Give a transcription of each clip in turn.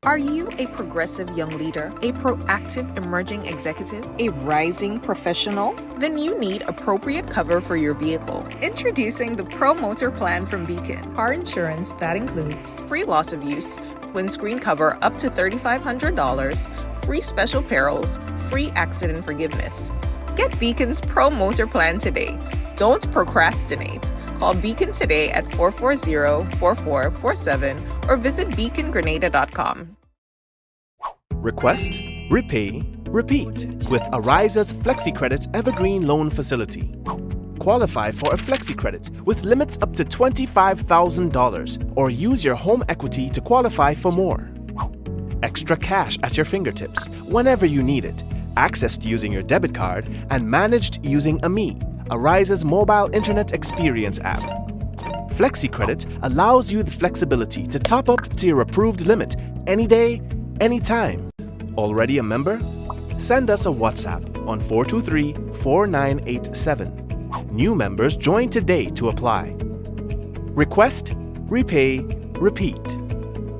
Are you a progressive young leader, a proactive emerging executive, a rising professional? Then you need appropriate cover for your vehicle. Introducing the Pro Motor Plan from Beacon. Car insurance that includes free loss of use, windscreen cover up to $3,500, free special perils, free accident forgiveness. Get Beacon's Pro Motor Plan today. Don't procrastinate. Call Beacon today at 440-4447 or visit beacongrenada.com. Request, repay, repeat with Ariza's FlexiCredit Evergreen Loan Facility. Qualify for a FlexiCredit with limits up to $25,000 or use your home equity to qualify for more. Extra cash at your fingertips whenever you need it, accessed using your debit card and managed using AMI, Ariza's mobile internet experience app. FlexiCredit allows you the flexibility to top up to your approved limit any day, anytime. Already a member? Send us a WhatsApp on 423-4987. New members join today to apply. Request, repay, repeat.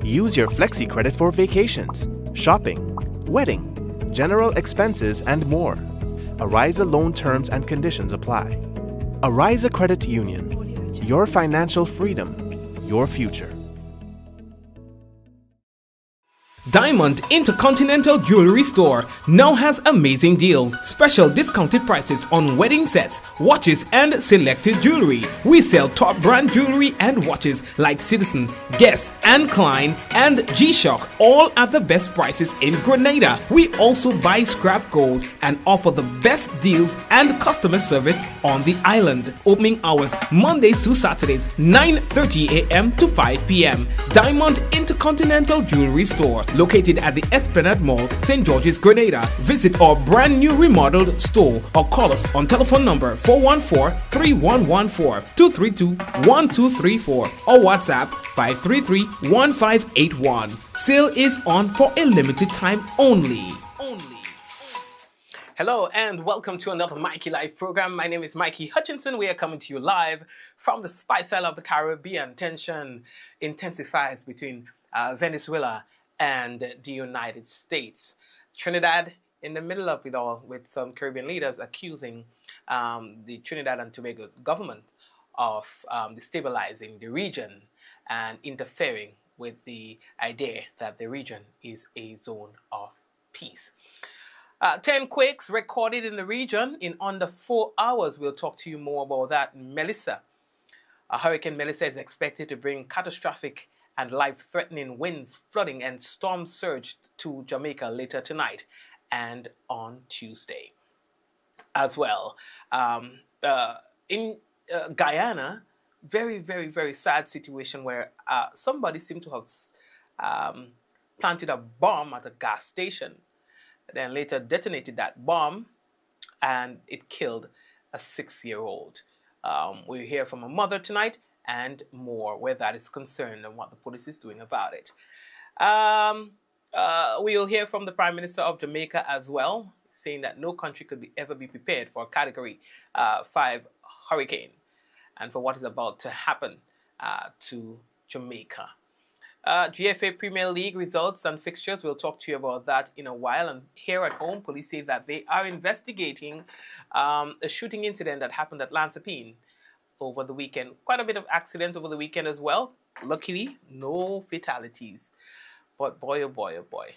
Use your FlexiCredit for vacations, shopping, wedding, general expenses, and more. Ariza loan terms and conditions apply. Ariza Credit Union. Your financial freedom, your future. Diamond Intercontinental Jewelry Store now has amazing deals, special discounted prices on wedding sets, watches, and selected jewelry. We sell top brand jewelry and watches like Citizen, Guess, and Klein, and G-Shock, all at the best prices in Grenada. We also buy scrap gold and offer the best deals and customer service on the island. Opening hours Mondays to Saturdays, 9:30 a.m. to 5 p.m. Diamond Intercontinental Jewelry Store, located at the Esplanade Mall, St. George's, Grenada. Visit our brand new remodeled store or call us on telephone number 414-3114, 232-1234 or WhatsApp 533-1581. Sale is on for a limited time only. Hello and welcome to another Mikey Live program. My name is Mikey Hutchinson. We are coming to you live from the Spice Isle of the Caribbean. Tension intensifies between Venezuela and the United States. Trinidad in the middle of it all, with some Caribbean leaders accusing the Trinidad and Tobago's government of destabilizing the region and interfering with the idea that the region is a zone of peace. 10 quakes recorded in the region in under 4 hours. We'll talk to you more about that. Melissa, Hurricane Melissa is expected to bring catastrophic and life-threatening winds, flooding, and storm surge to Jamaica later tonight and on Tuesday as well. In Guyana, very, very, very sad situation where somebody seemed to have planted a bomb at a gas station, then later detonated that bomb, and it killed a 6-year-old. We'll hear from a mother tonight and more where that is concerned and what the police is doing about it. We'll hear from the Prime Minister of Jamaica as well, saying that no country could ever be prepared for a Category 5 hurricane and for what is about to happen to Jamaica. GFA Premier League results and fixtures, we'll talk to you about that in a while. And here at home, police say that they are investigating a shooting incident that happened at Lansapine over the weekend. Quite a bit of accidents over the weekend as well. Luckily, no fatalities. But boy, oh boy, oh boy.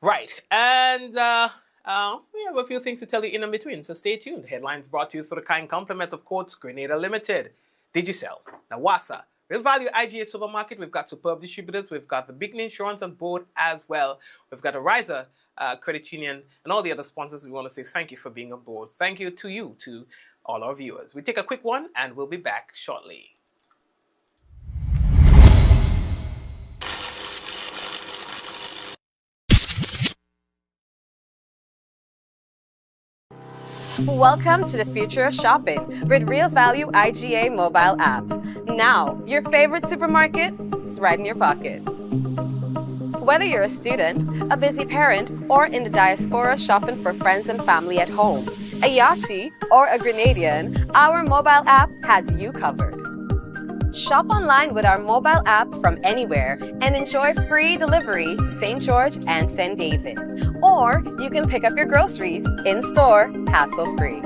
Right, and we have a few things to tell you in between, so stay tuned. Headlines brought to you through the kind compliments of Courts Grenada Limited, Digicel, Nawasa, Real Value IGA Supermarket. We've got superb distributors. We've got the Big Insurance on board as well. We've got Ariza Credit Union and all the other sponsors. We want to say thank you for being on board. Thank you to all our viewers. We take a quick one and we'll be back shortly. Welcome to the future of shopping with Real Value IGA mobile app. Now, your favorite supermarket is right in your pocket. Whether you're a student, a busy parent, or in the diaspora shopping for friends and family at home, a Yachty or a Grenadian, our mobile app has you covered. Shop online with our mobile app from anywhere and enjoy free delivery to St. George and St. David. Or you can pick up your groceries in-store, hassle-free.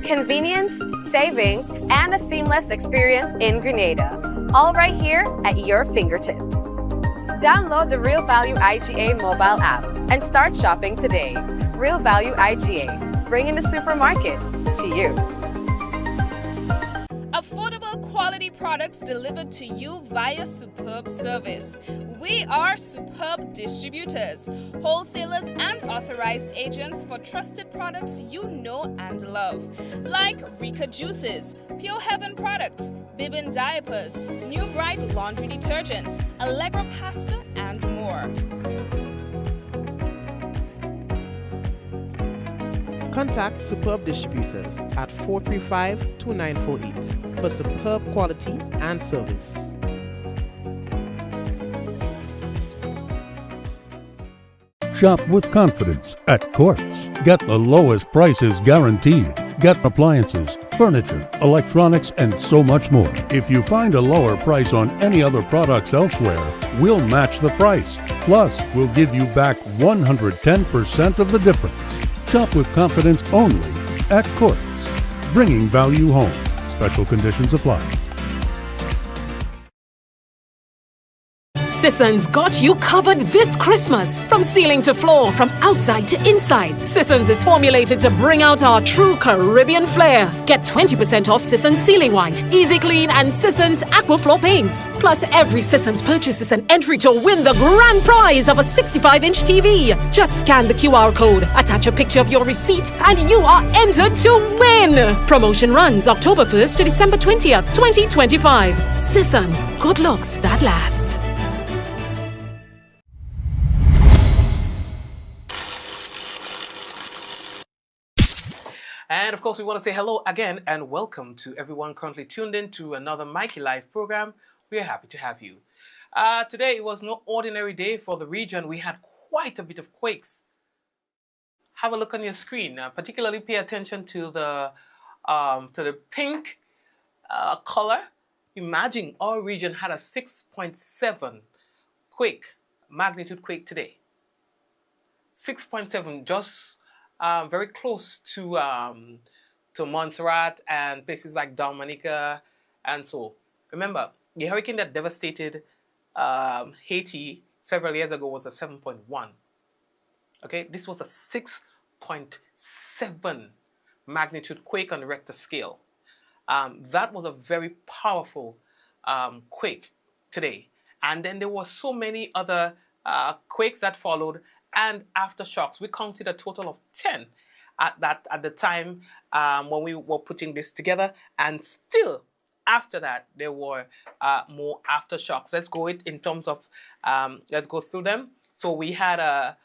Convenience, savings, and a seamless experience in Grenada. All right here at your fingertips. Download the Real Value IGA mobile app and start shopping today. Real Value IGA, bringing the supermarket to you. Affordable quality products delivered to you via superb service. We are superb distributors, wholesalers and authorized agents for trusted products you know and love, like Rika Juices, Pure Heaven products, Bibin diapers, New Bright laundry detergent, Allegra pasta, and more. Contact Superb Distributors at 435-2948 for superb quality and service. Shop with confidence at Quartz. Get the lowest prices guaranteed. Get appliances, furniture, electronics, and so much more. If you find a lower price on any other products elsewhere, we'll match the price. Plus, we'll give you back 110% of the difference. Shop with confidence only at Quartz. Bringing value home. Special conditions apply. Sisson's got you covered this Christmas. From ceiling to floor, from outside to inside. Sisson's is formulated to bring out our true Caribbean flair. Get 20% off Sisson's Ceiling White, Easy Clean and Sisson's Aquaflow paints. Plus, every Sisson's purchase is an entry to win the grand prize of a 65-inch TV. Just scan the QR code, attach a picture of your receipt, and you are entered to win. Promotion runs October 1st to December 20th, 2025. Sisson's, good looks that last. And of course, we want to say hello again and welcome to everyone currently tuned in to another Mikey Live program. We are happy to have you. Today, it was no ordinary day for the region. We had quite a bit of quakes. Have a look on your screen. Particularly pay attention to the pink color. Imagine our region had a 6.7 magnitude quake today. 6.7, just very close to Montserrat and places like Dominica and so. Remember, the hurricane that devastated Haiti several years ago was a 7.1. Okay, this was a 6.7 magnitude quake on the Richter scale. That was a very powerful quake today. And then there were so many other quakes that followed and aftershocks. We counted a total of 10 at the time when we were putting this together, and still after that there were more aftershocks. Let's go it in terms of let's go through them. So we had a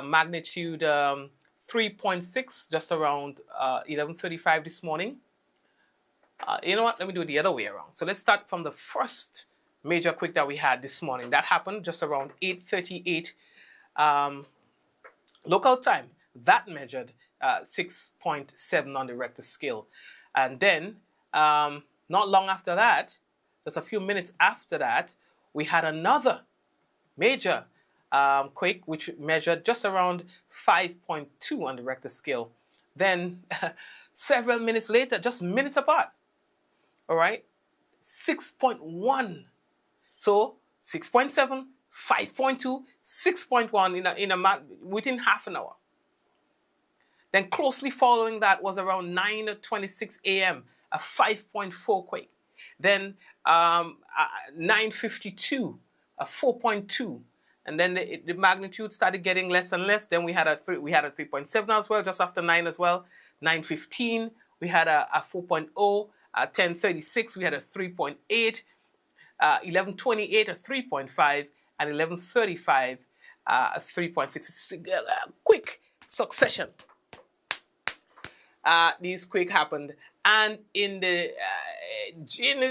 magnitude 3.6 just around 11:35 this morning. You know what? Let me do it the other way around. So let's start from the first major quake that we had this morning. That happened just around 8:38. Local time, that measured 6.7 on the Richter scale. And then, not long after that, just a few minutes after that, we had another major quake, which measured just around 5.2 on the Richter scale. Then, several minutes later, just minutes apart, all right, 6.1. So, 6.7, 5.2, 6.1 within half an hour. Then closely following that was around 9:26 a.m., a 5.4 quake. Then 9:52, a 4.2. And then the magnitude started getting less and less. Then we had a 3.7 as well, just after 9 as well. 9:15, we had a 4.0. 10:36, we had a 3.8. 11:28, a 3.5. And 11:35, 3.6. Quick succession. These quake happened, and in the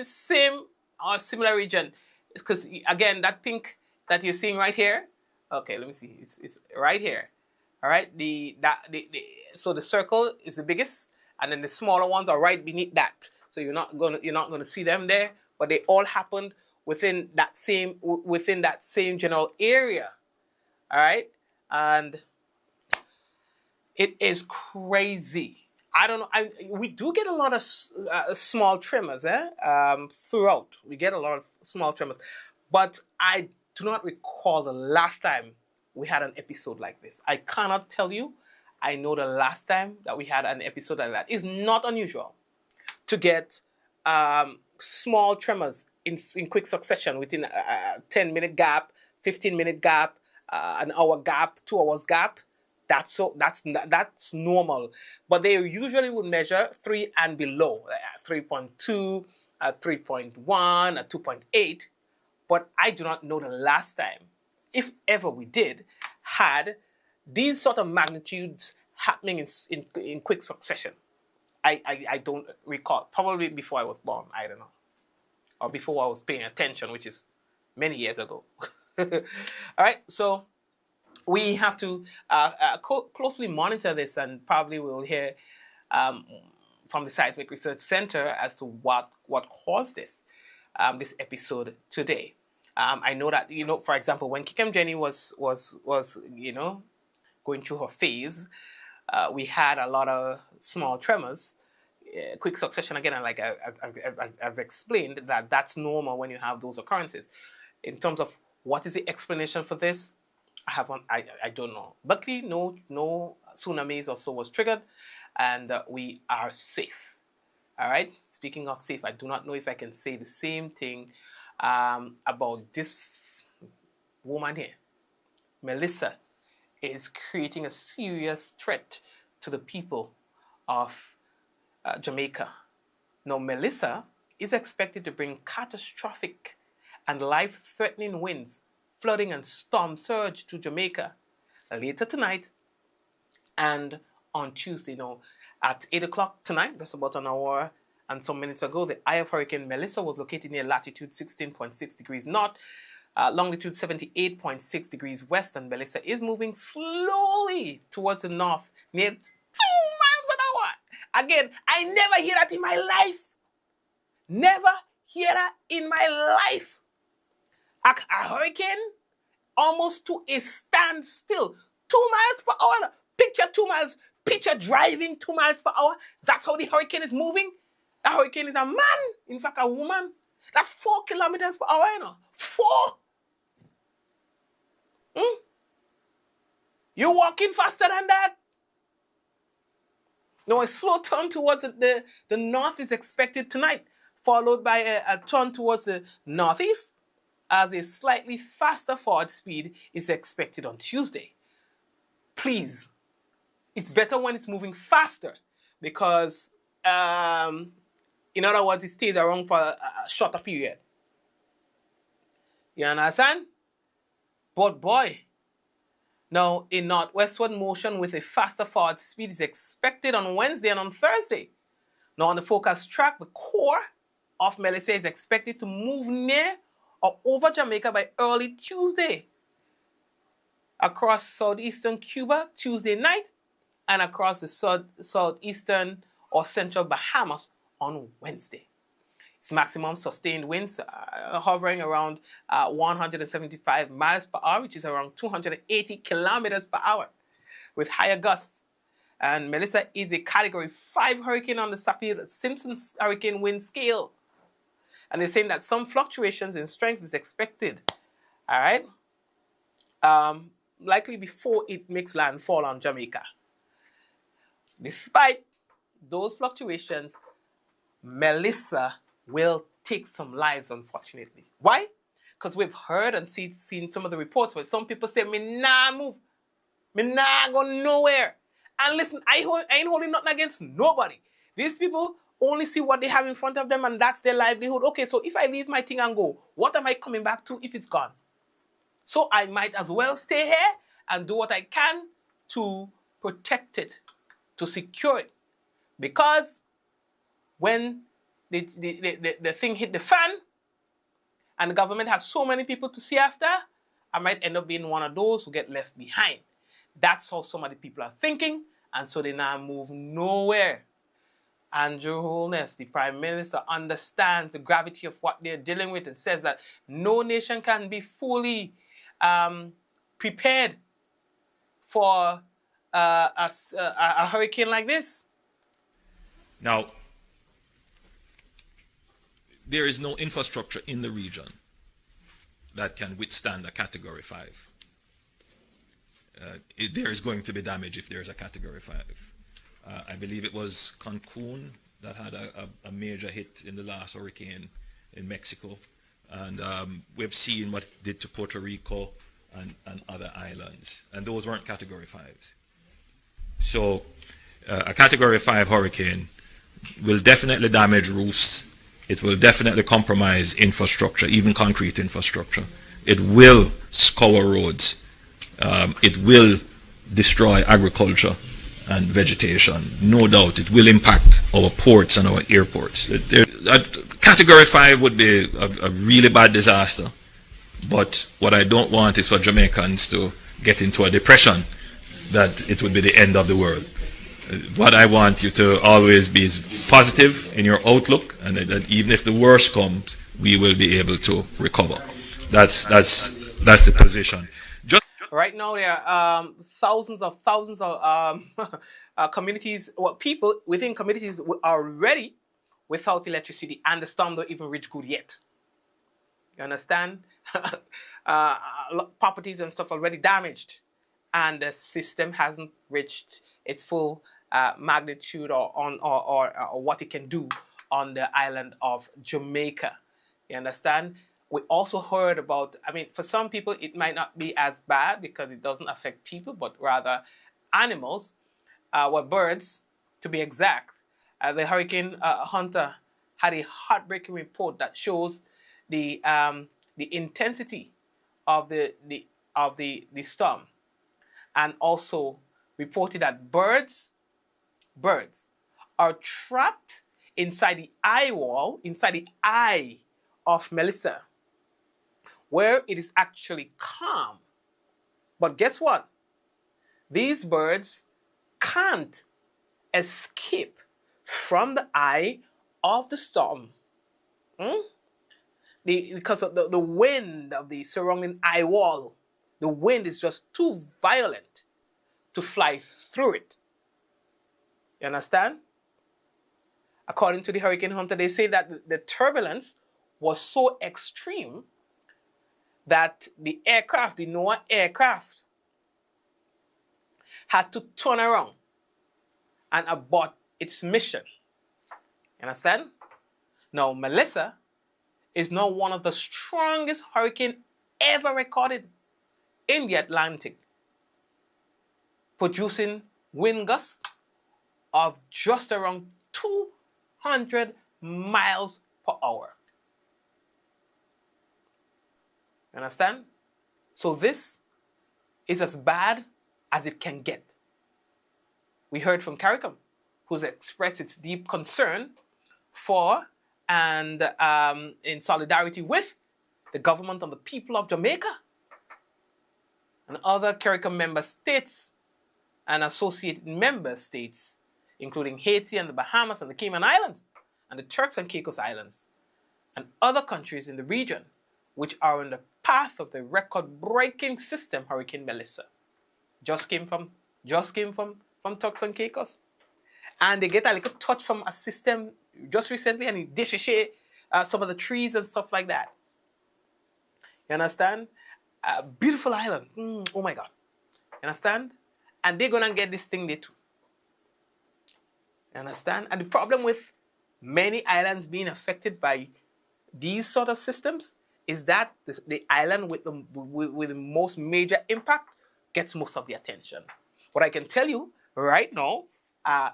same or similar region, because again that pink that you're seeing right here. Okay, let me see. It's right here. All right. So the circle is the biggest, and then the smaller ones are right beneath that. So you're not gonna see them there, but they all happened within that same general area. All right, and it is crazy. I don't know. We do get a lot of small tremors, throughout. We get a lot of small tremors, but I do not recall the last time we had an episode like this. I cannot tell you. I know the last time that we had an episode like that. It's not unusual to get small tremors in quick succession within a 10-minute gap, 15-minute gap, an hour gap, 2 hours gap. That's normal. But they usually would measure 3 and below, 3.2, 3.1, 2.8. But I do not know the last time, if ever we did, had these sort of magnitudes happening in quick succession. I don't recall. Probably before I was born, I don't know. Or before I was paying attention, which is many years ago. All right, so we have to closely monitor this, and probably we'll hear from the Seismic Research Center as to what caused this episode today. I know that, for example, when Kikem Jenny was going through her phase, we had a lot of small tremors, quick succession again, and like I've explained, that's normal when you have those occurrences. In terms of what is the explanation for this, I don't know. Luckily, no tsunamis or so was triggered, and we are safe. All right. Speaking of safe, I do not know if I can say the same thing about this woman here. Melissa is creating a serious threat to the people of Jamaica. Now, Melissa is expected to bring catastrophic and life-threatening winds, flooding and storm surge to Jamaica later tonight and on Tuesday. Now, at 8 o'clock tonight, that's about an hour and some minutes ago, the eye of Hurricane Melissa was located near latitude 16.6 degrees north, longitude 78.6 degrees west, and Melissa is moving slowly towards the north near 2 miles an hour. Again, I never hear that in my life. Never hear that in my life. A hurricane almost to a standstill. 2 miles per hour. Picture 2 miles. Picture driving 2 miles per hour. That's how the hurricane is moving. A hurricane is a man, in fact, a woman. That's 4 kilometers per hour, 4. You're walking faster than that. Now, a slow turn towards the north is expected tonight, followed by a turn towards the northeast, as a slightly faster forward speed is expected on Tuesday. Please, it's better when it's moving faster, because in other words, it stays around for a shorter period. You understand? But boy, now a northwestward motion with a faster forward speed is expected on Wednesday and on Thursday. Now on the forecast track, the core of Melissa is expected to move near or over Jamaica by early Tuesday, across southeastern Cuba Tuesday night, and across the southeastern or central Bahamas on Wednesday. Its maximum sustained winds hovering around 175 miles per hour, which is around 280 kilometers per hour, with higher gusts. And Melissa is a Category 5 hurricane on the Saffir-Simpson hurricane wind scale. And they're saying that some fluctuations in strength is expected. All right? Likely before it makes landfall on Jamaica. Despite those fluctuations, Melissa will take some lives, unfortunately. Why? Because we've heard and seen some of the reports where some people say, me nah move. Me nah go nowhere. And listen, I ain't holding nothing against nobody. These people only see what they have in front of them, and that's their livelihood. Okay, so if I leave my thing and go, what am I coming back to if it's gone? So I might as well stay here and do what I can to protect it, to secure it. Because when the thing hit the fan and the government has so many people to see after, I might end up being one of those who get left behind. That's how some of the people are thinking, and so they now move nowhere. Andrew Holness, the Prime Minister, understands the gravity of what they're dealing with and says that no nation can be fully prepared for a hurricane like this. Now, there is no infrastructure in the region that can withstand a Category 5. There is going to be damage if there is a Category 5. I believe it was Cancun that had a major hit in the last hurricane in Mexico. And we've seen what it did to Puerto Rico and other islands. And those weren't Category 5s. So a Category 5 hurricane will definitely damage roofs. It will definitely compromise infrastructure, even concrete infrastructure. It will scour roads. It will destroy agriculture and vegetation. No doubt it will impact our ports and our airports. Category 5 would be a really bad disaster. But what I don't want is for Jamaicans to get into a depression that it would be the end of the world. What I want you to always be is positive in your outlook, and that even if the worst comes, we will be able to recover. That's the position. Right now, there are thousands of communities, well, people within communities are already without electricity, and the storm don't even reach good yet. You understand? Properties and stuff already damaged, and the system hasn't reached its full magnitude or what it can do on the island of Jamaica. You understand? We also heard about, I mean, for some people it might not be as bad because it doesn't affect people, but rather animals, birds to be exact. The hurricane hunter had a heartbreaking report that shows the intensity of the storm, and also reported that birds are trapped inside the eye wall, inside the eye of Melissa, where it is actually calm. But guess what? These birds can't escape from the eye of the storm. Because of the wind of the surrounding eye wall. The wind is just too violent to fly through it. You understand? According to the hurricane hunter, they say that the turbulence was so extreme that the aircraft, the NOAA aircraft, had to turn around and abort its mission. You understand? Now, Melissa is now one of the strongest hurricanes ever recorded in the Atlantic, producing wind gusts of just around 200 miles per hour. Understand? So this is as bad as it can get. We heard from CARICOM, who's expressed its deep concern for and in solidarity with the government and the people of Jamaica and other CARICOM member states and associated member states, including Haiti and the Bahamas and the Cayman Islands and the Turks and Caicos Islands and other countries in the region which are in the path of the record-breaking system Hurricane Melissa. Just came from Turks and Caicos. And they get a little touch from a system just recently, and it dishes some of the trees and stuff like that. You understand? A beautiful island. Oh my God. You understand? And they're going to get this thing there too. You understand? And the problem with many islands being affected by these sort of systems is that the island with the most major impact gets most of the attention. What I can tell you right now,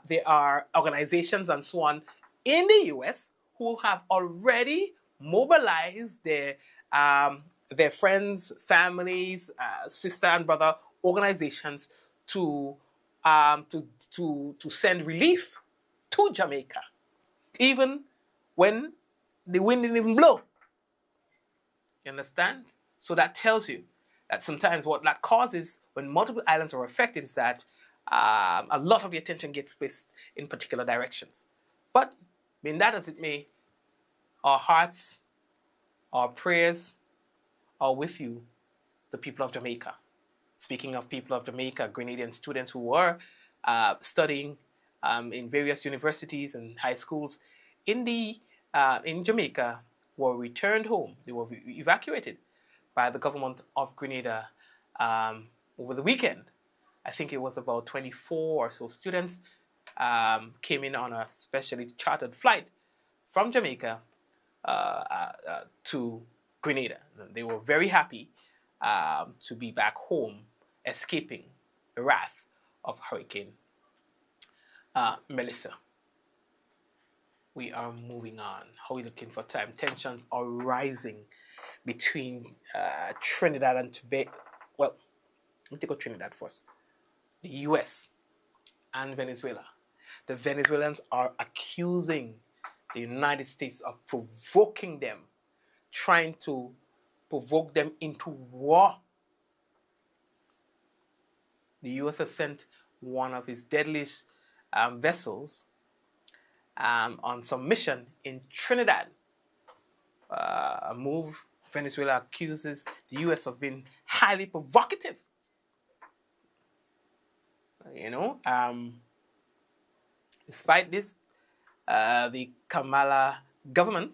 there are organizations and so on in the US who have already mobilized their friends, families, sister and brother organizations to send relief to Jamaica, even when the wind didn't even blow. You understand? So that tells you that sometimes what that causes when multiple islands are affected is that a lot of the attention gets placed in particular directions. But, being that as it may, our hearts, our prayers are with you, the people of Jamaica. Speaking of people of Jamaica, Grenadian students who were studying in various universities and high schools in Jamaica were returned home. They were evacuated by the government of Grenada over the weekend. I think it was about 24 or so students came in on a specially chartered flight from Jamaica to Grenada. They were very happy to be back home, escaping the wrath of Hurricane Melissa. We are moving on. How are we looking for time? Tensions are rising between Trinidad and Tobago. Well, let me take out Trinidad first. The US and Venezuela. The Venezuelans are accusing the United States of provoking them, trying to provoke them into war. The US has sent one of its deadliest vessels on some mission in Trinidad. A move Venezuela accuses the US of being highly provocative. Despite this, the Kamala government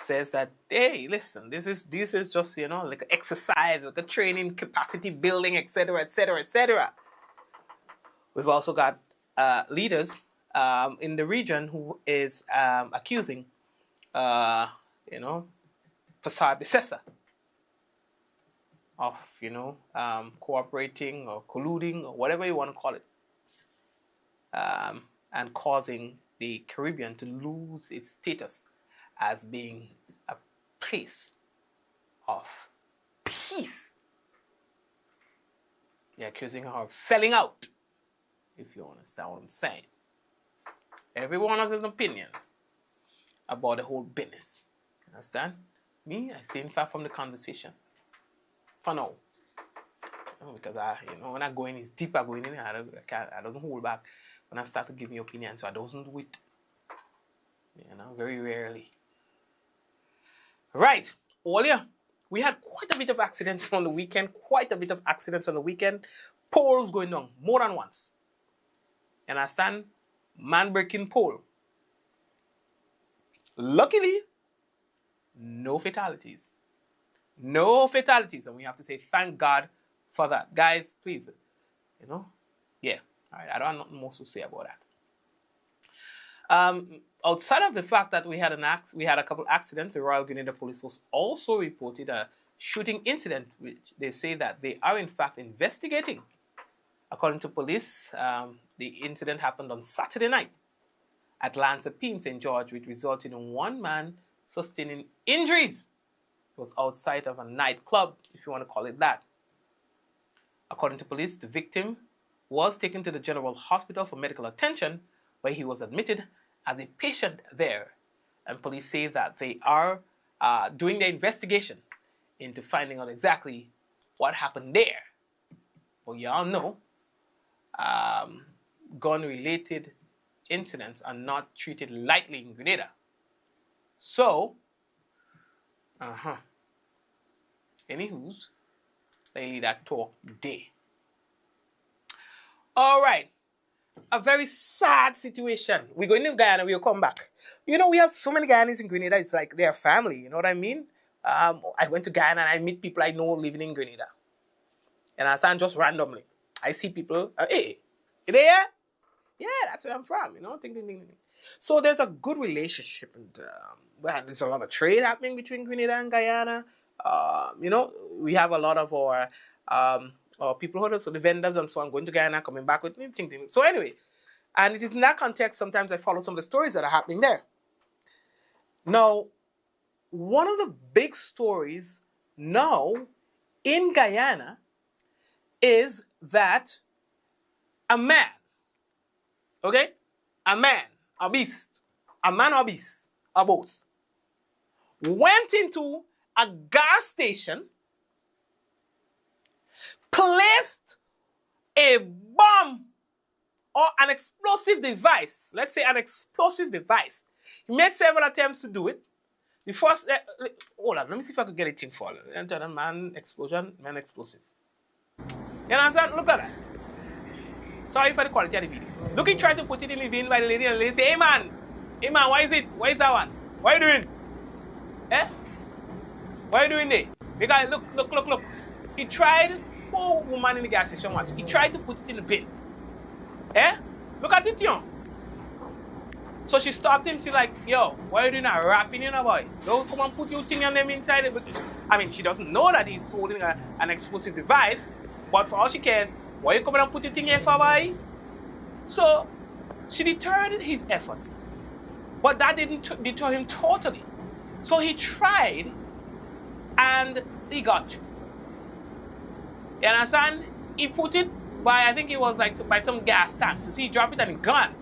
says that, hey, listen, this is just, like an exercise, like a training, capacity building, etc., etc., etc. We've also got leaders in the region who is accusing, Pasar Bisesa of, cooperating or colluding or whatever you want to call it, and causing the Caribbean to lose its status as being a place of peace. They're accusing her of selling out, if you understand what I'm saying. Everyone has an opinion about the whole business. Understand? Me, I stay far from the conversation. For now. Because when I go in, it's deeper going in, I don't hold back. When I start to give me opinion, so I don't do it. Very rarely. Right. Earlier, we had quite a bit of accidents on the weekend. Poles going down more than once. You understand? Man breaking pole. Luckily, no fatalities. No fatalities. And we have to say thank God for that. Guys, please. Yeah. All right. I don't have nothing more to say about that. Outside of the fact that we had a couple accidents, the Royal Grenada Police Force also reported a shooting incident, which they say that they are in fact investigating. According to police, the incident happened on Saturday night at Lansapie in St. George, which resulted in one man sustaining injuries. It was outside of a nightclub, if you want to call it that. According to police, the victim was taken to the General Hospital for medical attention, where he was admitted as a patient there. And police say that they are doing their investigation into finding out exactly what happened there. Well, y'all know, gun-related incidents are not treated lightly in Grenada. So, anywho's, lately that talk day. All right. A very sad situation. We go into Guyana, we'll come back. We have so many Guyanese in Grenada, it's like they're family, you know what I mean? I went to Guyana and I meet people I know living in Grenada. And I stand just randomly. I see people, hey, you there? Yeah, that's where I'm from, Ding, ding, ding, ding. So there's a good relationship, and there's a lot of trade happening between Grenada and Guyana. We have a lot of our people, so the vendors and so on, going to Guyana, coming back with anything. So anyway, and it is in that context, sometimes I follow some of the stories that are happening there. Now, one of the big stories now in Guyana is that a man, a man or beast, or both, went into a gas station, placed a bomb or an explosive device. Let's say an explosive device. He made several attempts to do it. The first, hold on, let me see if I could get a thing for it. Man, explosion, man, explosive. You understand? Look at that. Sorry for the quality of the video. Look, he tried to put it in the bin by the lady, and the lady say, hey man, why is it? Why is that one? What are you doing? Eh? What are you doing there? Because look. He tried, poor woman in the gas station, watch. He tried to put it in the bin. Eh? Look at it, yo. So she stopped him. She's like, yo, what are you doing now? Rapping, you know, boy? Don't come and put your thing on them inside it. I mean, she doesn't know that he's holding an explosive device, but for all she cares, why you coming and put your thing here for, boy? So she deterred his efforts, but that didn't deter him totally. So he tried, and he got you. You understand? He put it by, I think it was like by some gas tank. So see, he dropped it and it gone.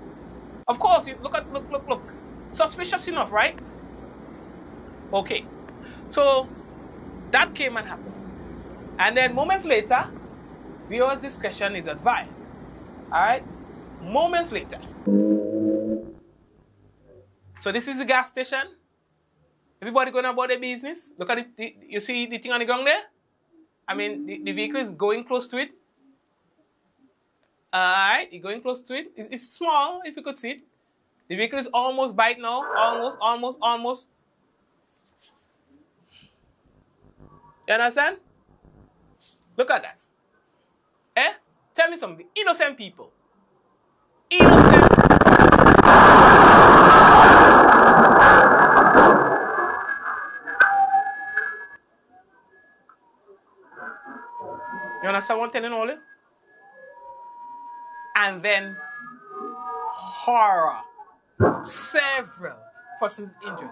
Of course, you look. Suspicious enough, right? Okay. So that came and happened. And then moments later, viewers' discretion is advised. All right? Moments later. So this is the gas station. Everybody going about their business. Look at it. You see the thing on the ground there? I mean, the vehicle is going close to it. All right, you're going close to it. It's small, if you could see it. The vehicle is almost by it now. Almost. You understand? Look at that. Eh? Tell me something. Innocent people. Innocent. You understand what I'm telling all you? And then horror. Several persons injured.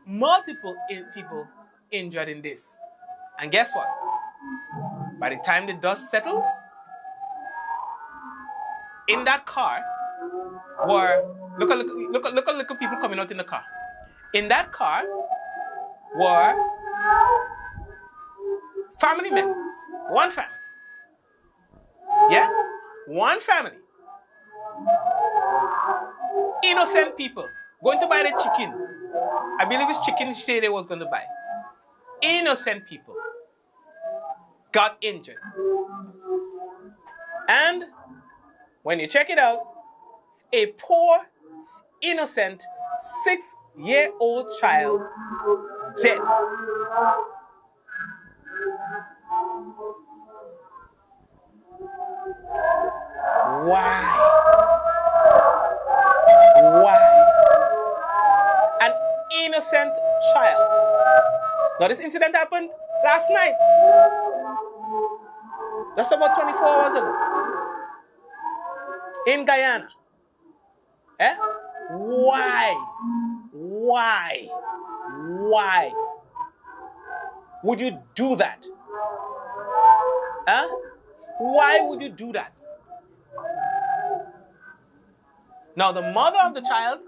Multiple people injured in this. And guess what? By the time the dust settles, in that car were look at people coming out in the car. In that car were family members. One family. Yeah? One family. Innocent people going to buy the chicken. I believe it's chicken she said they was going to buy. Innocent people got injured. And when you check it out, a poor, innocent, 6-year-old child dead. Why? An innocent child. Now this incident happened last night. Just about 24 hours ago. In Guyana. Eh? Why would you do that? Huh? Why would you do that? Now, the mother of the child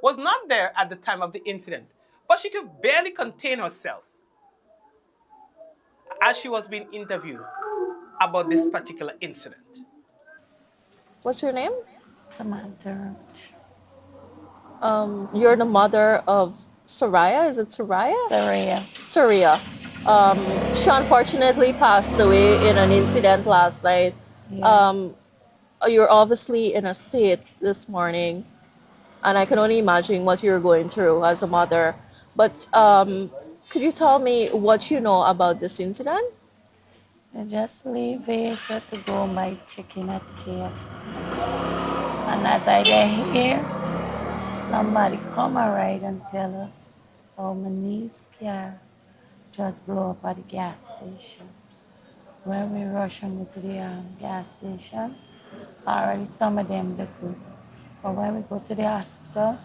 was not there at the time of the incident, but she could barely contain herself as she was being interviewed about this particular incident. What's your name? Samantha. You're the mother of Soraya. Is it Soraya? Soraya. She unfortunately passed away in an incident last night. Yeah. You're obviously in a state this morning, and I can only imagine what you're going through as a mother. But could you tell me what you know about this incident? I just leave here to go buy chicken at KFC. And as I get here, somebody come around and tell us how my niece's car just blew up at the gas station. When we rush and go to the gas station, already some of them look good. But when we go to the hospital,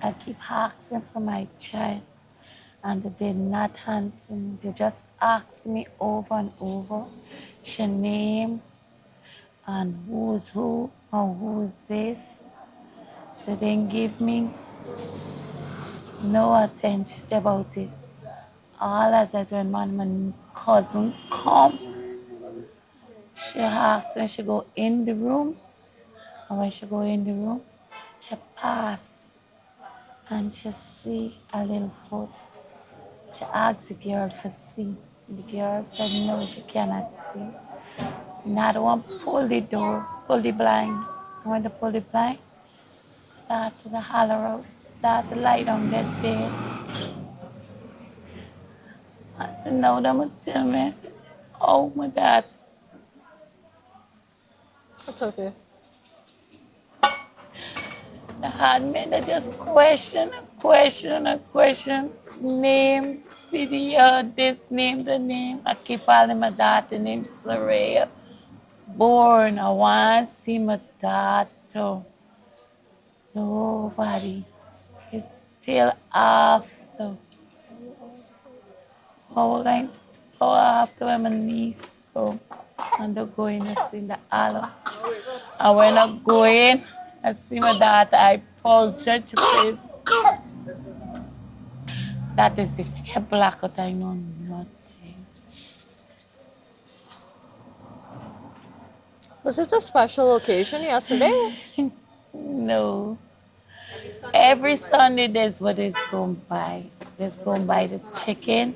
I keep asking for my child, and they did not answer me. They just asked me over and over, her name, and who's who, and who's this. They didn't give me no attention about it. All of that when my cousin come, she asked and she go in the room, And when she go in the room, she pass and she see a little foot. She asked the girl to see. The girl said no, she cannot see. Now the one pull the door, pull the blind. And when they pull the blind, start to the holler out, start to lie down that bed. And now them would tell me, oh my God. That's okay. The hard men they just question and question and question. Name, city, this name, the name. I keep calling my daughter name Saraya. Born, I want to see my daughter. Nobody is still after. How after when my niece go and they go in and see the Allah. And when I go in, I see my daughter, I pull church face. That is it. I get black out, I know nothing. Was it a special occasion yesterday? No. Every Sunday, there's what is going by. There's going by the chicken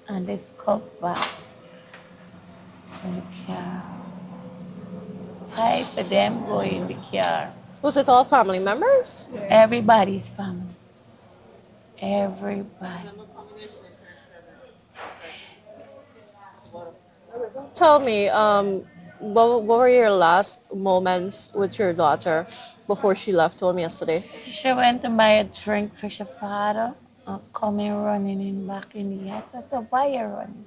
and this come back in the car. 5 of them go in the car. Was it all family members? Everybody's family. Everybody. Tell me, what were your last moments with your daughter before she left home yesterday? She went to buy a drink for her father and coming running in back in the house. I said, why you running?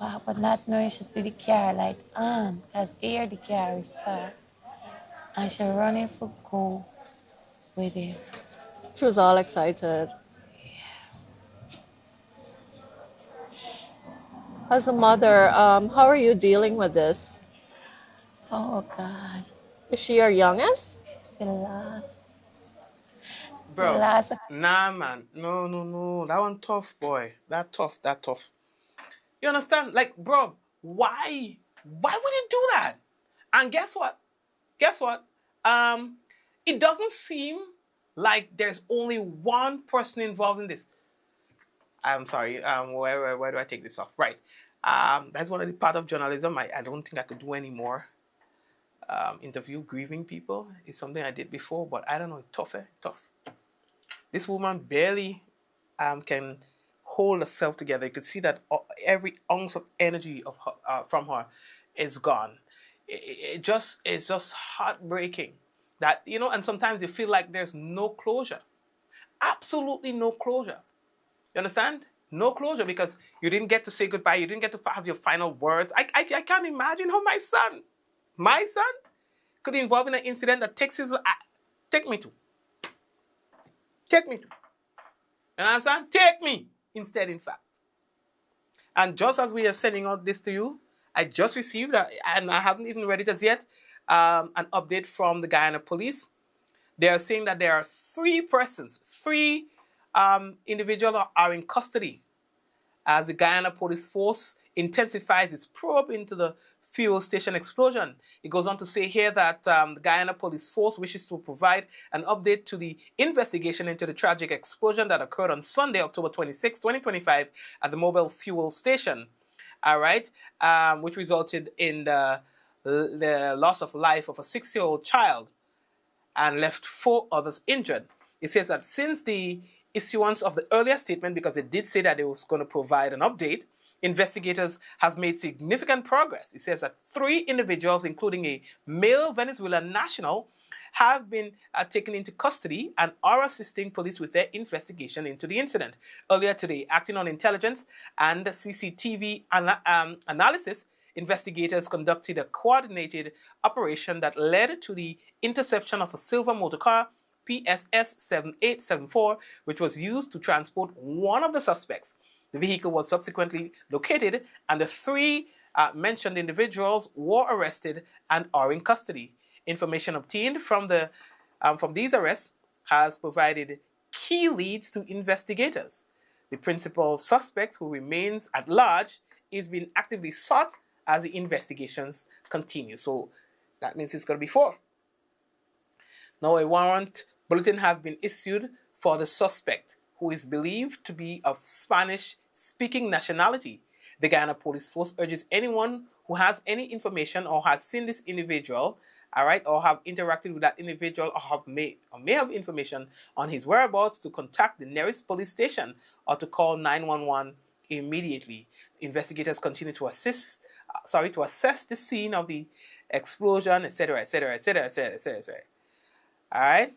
Wow, but not knowing she see the car light on, because here the car is parked. And she running for go with it. She was all excited. As a mother, how are you dealing with this? Oh, God. Is she your youngest? She's the last. Bro, Last. nah, man. No. That one tough, boy. That tough. You understand? Like, bro, why? Why would you do that? And guess what? It doesn't seem like there's only one person involved in this. I'm sorry. Where do I take this off? Right. That's one of the part of journalism I don't think I could do anymore. Interview grieving people is something I did before, but I don't know. It's tough. Tough. This woman barely can hold herself together. You could see that every ounce of energy of her, from her is gone. It's just heartbreaking that, you know, and sometimes you feel like there's no closure. Absolutely no closure. You understand? No closure because you didn't get to say goodbye. You didn't get to have your final words. I can't imagine how my son could be involved in an incident that takes his... Take me to. You understand? Take me instead, in fact. And just as we are sending out this to you, I just received, and I haven't even read it as yet, an update from the Guyana police. They are saying that there are three individuals are in custody as the Guyana police force intensifies its probe into the fuel station explosion. It goes on to say here that the Guyana police force wishes to provide an update to the investigation into the tragic explosion that occurred on Sunday, October 26, 2025 at the mobile fuel station. All right, which resulted in the loss of life of a 6-year-old child and left 4 others injured. It says that since the issuance of the earlier statement, because it did say that it was going to provide an update, investigators have made significant progress. It says that 3 individuals, including a male Venezuelan national, have been taken into custody and are assisting police with their investigation into the incident. Earlier today, acting on intelligence and CCTV analysis, investigators conducted a coordinated operation that led to the interception of a silver motor car, PSS 7874, which was used to transport one of the suspects. The vehicle was subsequently located, and the 3 mentioned individuals were arrested and are in custody. Information obtained from these arrests has provided key leads to investigators. The principal suspect, who remains at large, is being actively sought as the investigations continue. So that means it's going to be 4. Now, a warrant bulletin have been issued for the suspect, who is believed to be of Spanish-speaking nationality. The Guyana Police Force urges anyone who has any information or has seen this individual, all right, or have interacted with that individual or may have information on his whereabouts to contact the nearest police station or to call 911 immediately. Investigators continue to assess the scene of the explosion, etc., etc., etc., etc., etc. All right.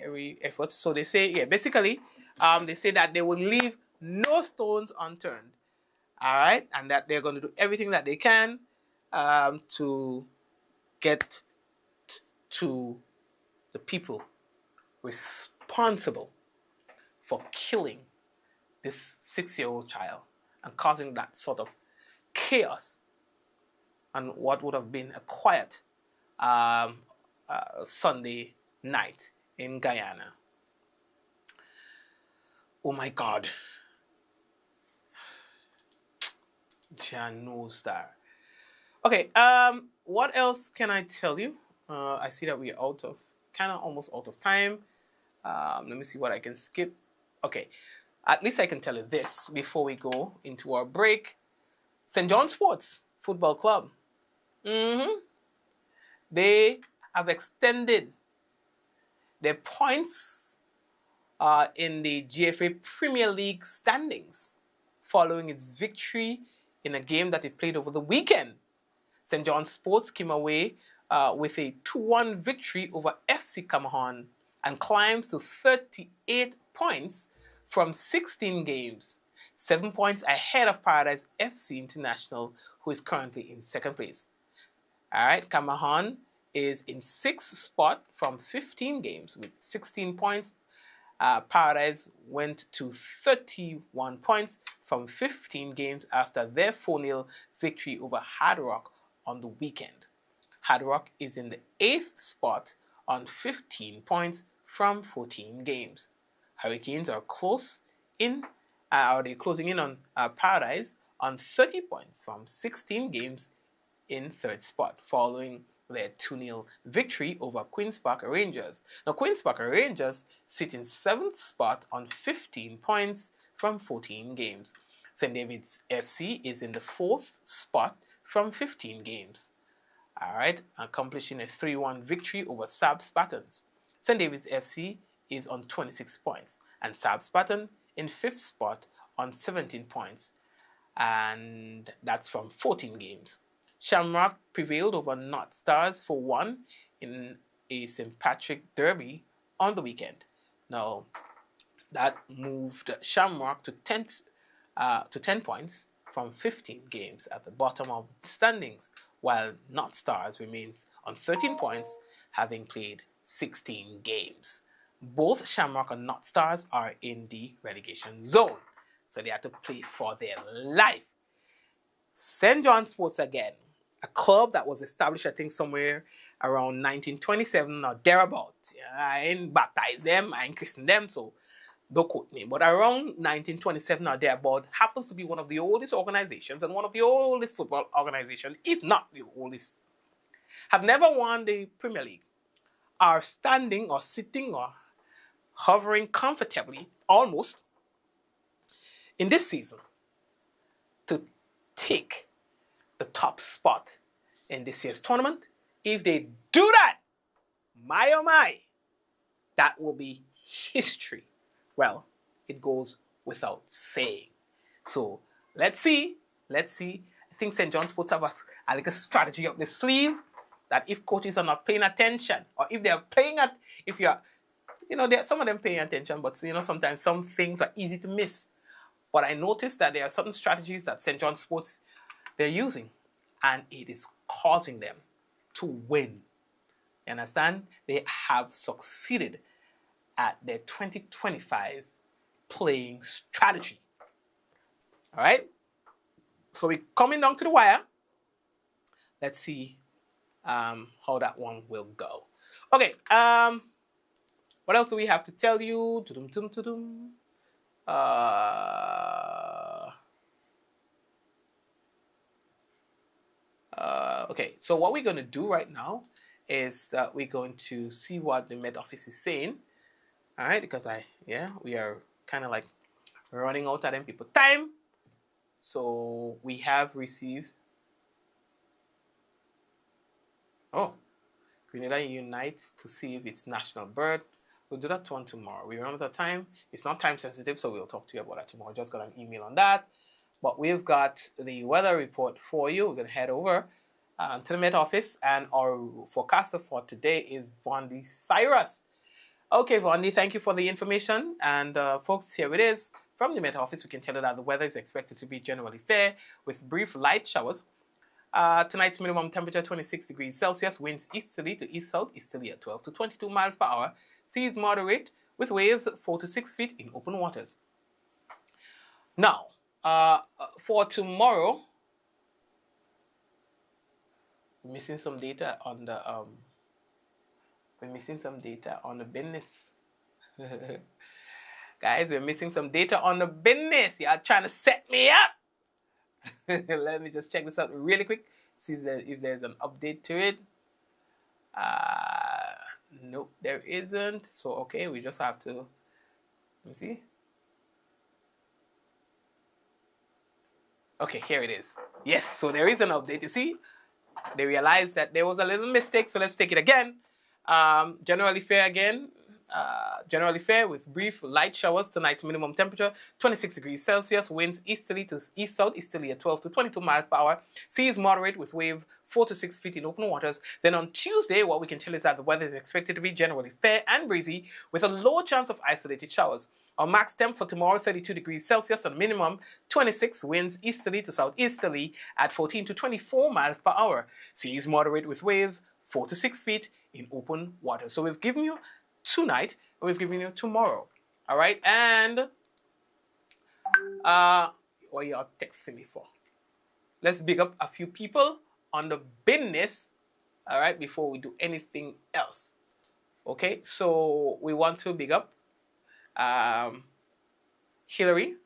Every effort. So they say, yeah, basically, they say that they will leave no stones unturned. All right, and that they're going to do everything that they can to get to the people responsible for killing this 6-year-old child and causing that sort of chaos on what would have been a quiet Sunday night in Guyana. Oh my God. Jan knows that. Okay, what else can I tell you? I see that we're almost out of time. Let me see what I can skip. Okay, at least I can tell you this before we go into our break. St. John Sports Football Club. They have extended their points in the GFA Premier League standings following its victory in a game that it played over the weekend. St. John Sports came away with a 2-1 victory over FC Camahan and climbs to 38 points from 16 games, 7 points ahead of Paradise FC International, who is currently in second place. All right, Camahan is in 6th spot from 15 games with 16 points. Paradise went to 31 points from 15 games after their 4-0 victory over Hard Rock on the weekend. Hard Rock is in the 8th spot on 15 points from 14 games. Hurricanes are closing in on Paradise on 30 points from 16 games in 3rd spot, following their 2-0 victory over Queen's Park Rangers. Now, Queen's Park Rangers sit in 7th spot on 15 points from 14 games. St. David's FC is in the 4th spot from 15 games. All right, accomplishing a 3-1 victory over Sab Spartans. St. David's FC is on 26 points, and Sab Spartan in 5th spot on 17 points, and that's from 14 games. Shamrock prevailed over North Stars 4-1 in a St. Patrick Derby on the weekend. Now, that moved Shamrock to 10 points from 15 games at the bottom of the standings, while North Stars remains on 13 points, having played 16 games. Both Shamrock and North Stars are in the relegation zone, so they have to play for their life. St. John Sports again, a club that was established, I think, somewhere around 1927 or thereabout. I ain't baptized them, I ain't christened them, so don't quote me. But around 1927 or thereabout happens to be one of the oldest organizations and one of the oldest football organizations, if not the oldest. Have never won the Premier League, are standing or sitting or hovering comfortably, almost, in this season to take the top spot in this year's tournament. If they do that, my oh my, that will be history. Well, it goes without saying. So let's see. I think St. John Sports have a little strategy up the sleeve that if coaches are not paying attention, or if they are paying some of them paying attention, but sometimes some things are easy to miss. But I noticed that there are certain strategies that St. John Sports they're using, and it is causing them to win. You understand? They have succeeded at their 2025 playing strategy. All right? So we're coming down to the wire. Let's see how that one will go. Okay. What else do we have to tell you? Okay, so what we're going to do right now is that we're going to see what the Met Office is saying. All right, because we are kind of like running out of them people time. So we have received, Grenada unites to save its national bird. We'll do that one tomorrow. We run out of time. It's not time sensitive, so we'll talk to you about that tomorrow. Just got an email on that. But we've got the weather report for you. We're going to head over to the Met Office, and our forecaster for today is Vondi Cyrus. Okay, Vondi, thank you for the information. And folks, here it is. From the Met Office, we can tell you that the weather is expected to be generally fair with brief light showers. Tonight's minimum temperature 26 degrees Celsius, winds easterly to east-south, easterly at 12 to 22 miles per hour. Seas moderate with waves 4 to 6 feet in open waters. Now, for tomorrow, we're missing some data on the business. Guys, we're missing some data on the business. Y'all trying to set me up. Let me just check this out really quick. See if there's an update to it. Nope, there isn't. So, okay, we just have to, let me see. Okay, here it is. Yes, so there is an update. You see, they realized that there was a little mistake, so let's take it again. Generally fair again. Generally fair with brief light showers. Tonight's minimum temperature 26 degrees Celsius, winds easterly to east-south, easterly at 12 to 22 miles per hour. Seas moderate with wave 4 to 6 feet in open waters. Then on Tuesday, what we can tell is that the weather is expected to be generally fair and breezy with a low chance of isolated showers. Our max temp for tomorrow 32 degrees Celsius and minimum 26, winds easterly to southeasterly at 14 to 24 miles per hour. Seas moderate with waves 4 to 6 feet in open water. So we've given you tonight, and we've given you tomorrow. All right, and what y'all texting me for? Let's big up a few people on the business, all right, before we do anything else. Okay, so we want to big up Hillary,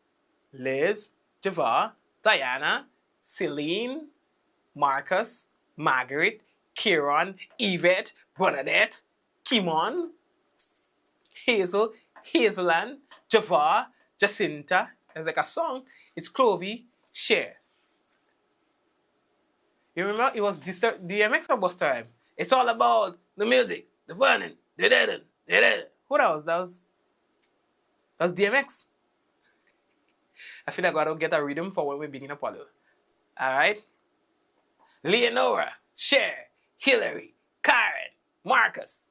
Liz, Javar, Diana, Celine, Marcus, Margaret, Kieran, Yvette, Bernadette, Kimon, Hazel, Hazelan, Javar, Jacinta. It's like a song. It's Clovey, Cher. You remember it was DMX or Busta Rhymes? It's all about the music, the fun, Who that was? That was DMX. I feel like I don't get a rhythm for when we begin Apollo. All right? Leonora, Cher, Hillary, Karen, Marcus.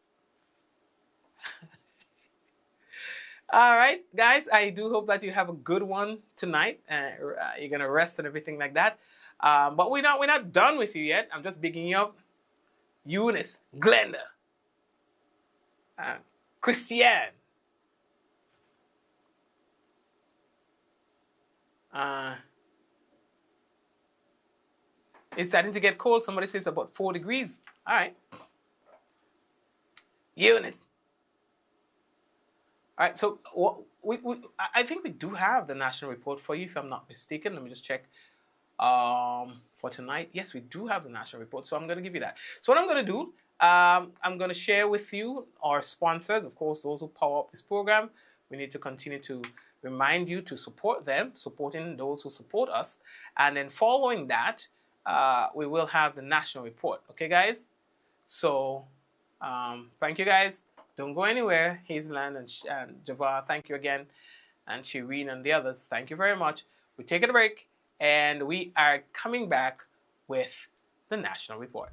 All right, guys, I do hope that you have a good one tonight. You're going to rest and everything like that. But we're not done with you yet. I'm just bigging you up. Eunice, Glenda, Christiane, it's starting to get cold. Somebody says about 4 degrees. All right. Eunice. All right, so I think we do have the national report for you, if I'm not mistaken. Let me just check for tonight. Yes, we do have the national report, so I'm going to give you that. So what I'm going to do, I'm going to share with you our sponsors, of course, those who power up this program. We need to continue to remind you to support them, supporting those who support us. And then following that, we will have the national report. Okay, guys? So thank you, guys. Don't go anywhere. Hazeland and Javar, thank you again. And Shireen and the others, thank you very much. We're taking a break, and we are coming back with the national report.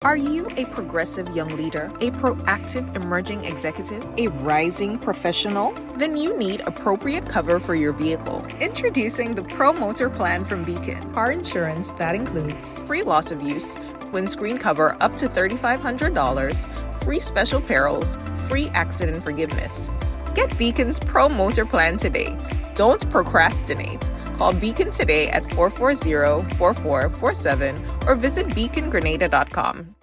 Are you a progressive young leader, a proactive emerging executive, a rising professional? Then you need appropriate cover for your vehicle. Introducing the Pro Motor Plan from Beacon. Car insurance that includes free loss of use, windscreen cover up to $3,500, free special perils, free accident forgiveness. Get Beacon's Pro Motor Plan today. Don't procrastinate. Call Beacon today at 440-4447 or visit beacongrenada.com.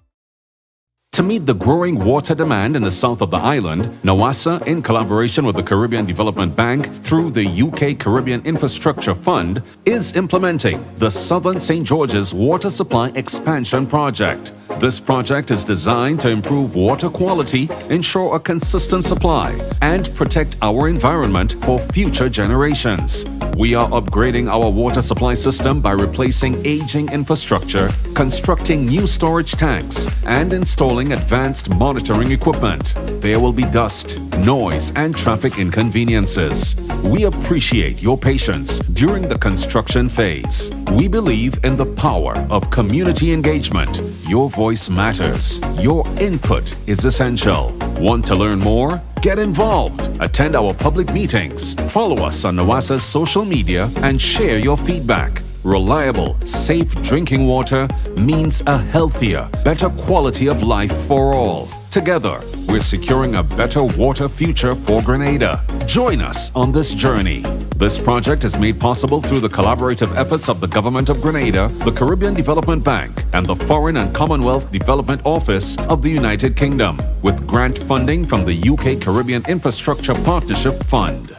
To meet the growing water demand in the south of the island, NAWASA, in collaboration with the Caribbean Development Bank through the UK Caribbean Infrastructure Fund, is implementing the Southern St. George's Water Supply Expansion Project. This project is designed to improve water quality, ensure a consistent supply, and protect our environment for future generations. We are upgrading our water supply system by replacing aging infrastructure, constructing new storage tanks, and installing advanced monitoring equipment. There will be dust, noise, and traffic inconveniences. We appreciate your patience during the construction phase. We believe in the power of community engagement. Your voice matters. Your input is essential. Want to learn more? Get involved. Attend our public meetings. Follow us on NAWASA's social media and share your feedback. Reliable, safe drinking water means a healthier, better quality of life for all. Together, we're securing a better water future for Grenada. Join us on this journey. This project is made possible through the collaborative efforts of the Government of Grenada, the Caribbean Development Bank, and the Foreign and Commonwealth Development Office of the United Kingdom, with grant funding from the UK Caribbean Infrastructure Partnership Fund.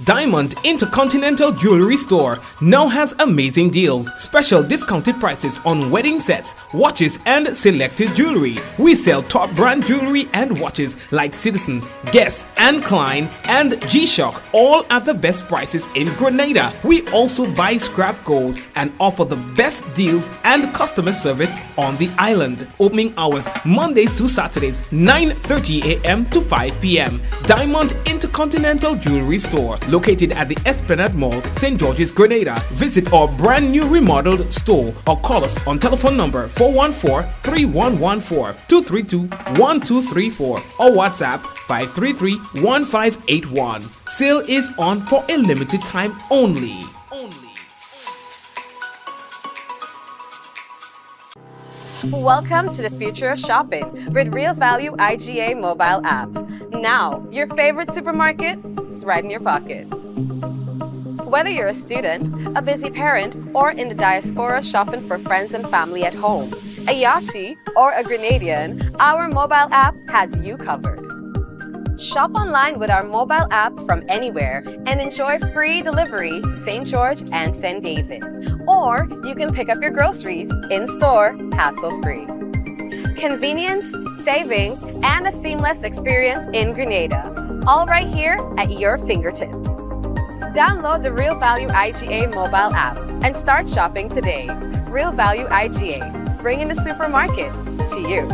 Diamond Intercontinental Jewelry Store now has amazing deals, special discounted prices on wedding sets, watches, and selected jewelry. We sell top brand jewelry and watches like Citizen, Guess, and Klein, and G-Shock, all at the best prices in Grenada. We also buy scrap gold and offer the best deals and customer service on the island. Opening hours Mondays to Saturdays, 9:30 a.m. to 5 p.m. Diamond Intercontinental Jewelry Store, located at the Esplanade Mall, St. George's, Grenada. Visit our brand new remodeled store or call us on telephone number 414-3114-232-1234 or WhatsApp 533-1581. Sale is on for a limited time only. Welcome to the future of shopping with Real Value IGA mobile app. Now, your favorite supermarket is right in your pocket. Whether you're a student, a busy parent, or in the diaspora shopping for friends and family at home, a Yachty, or a Grenadian, our mobile app has you covered. Shop online with our mobile app from anywhere and enjoy free delivery to St. George and St. David. Or you can pick up your groceries in-store, hassle-free. Convenience, savings, and a seamless experience in Grenada. All right here at your fingertips. Download the Real Value IGA mobile app and start shopping today. Real Value IGA, bringing the supermarket to you.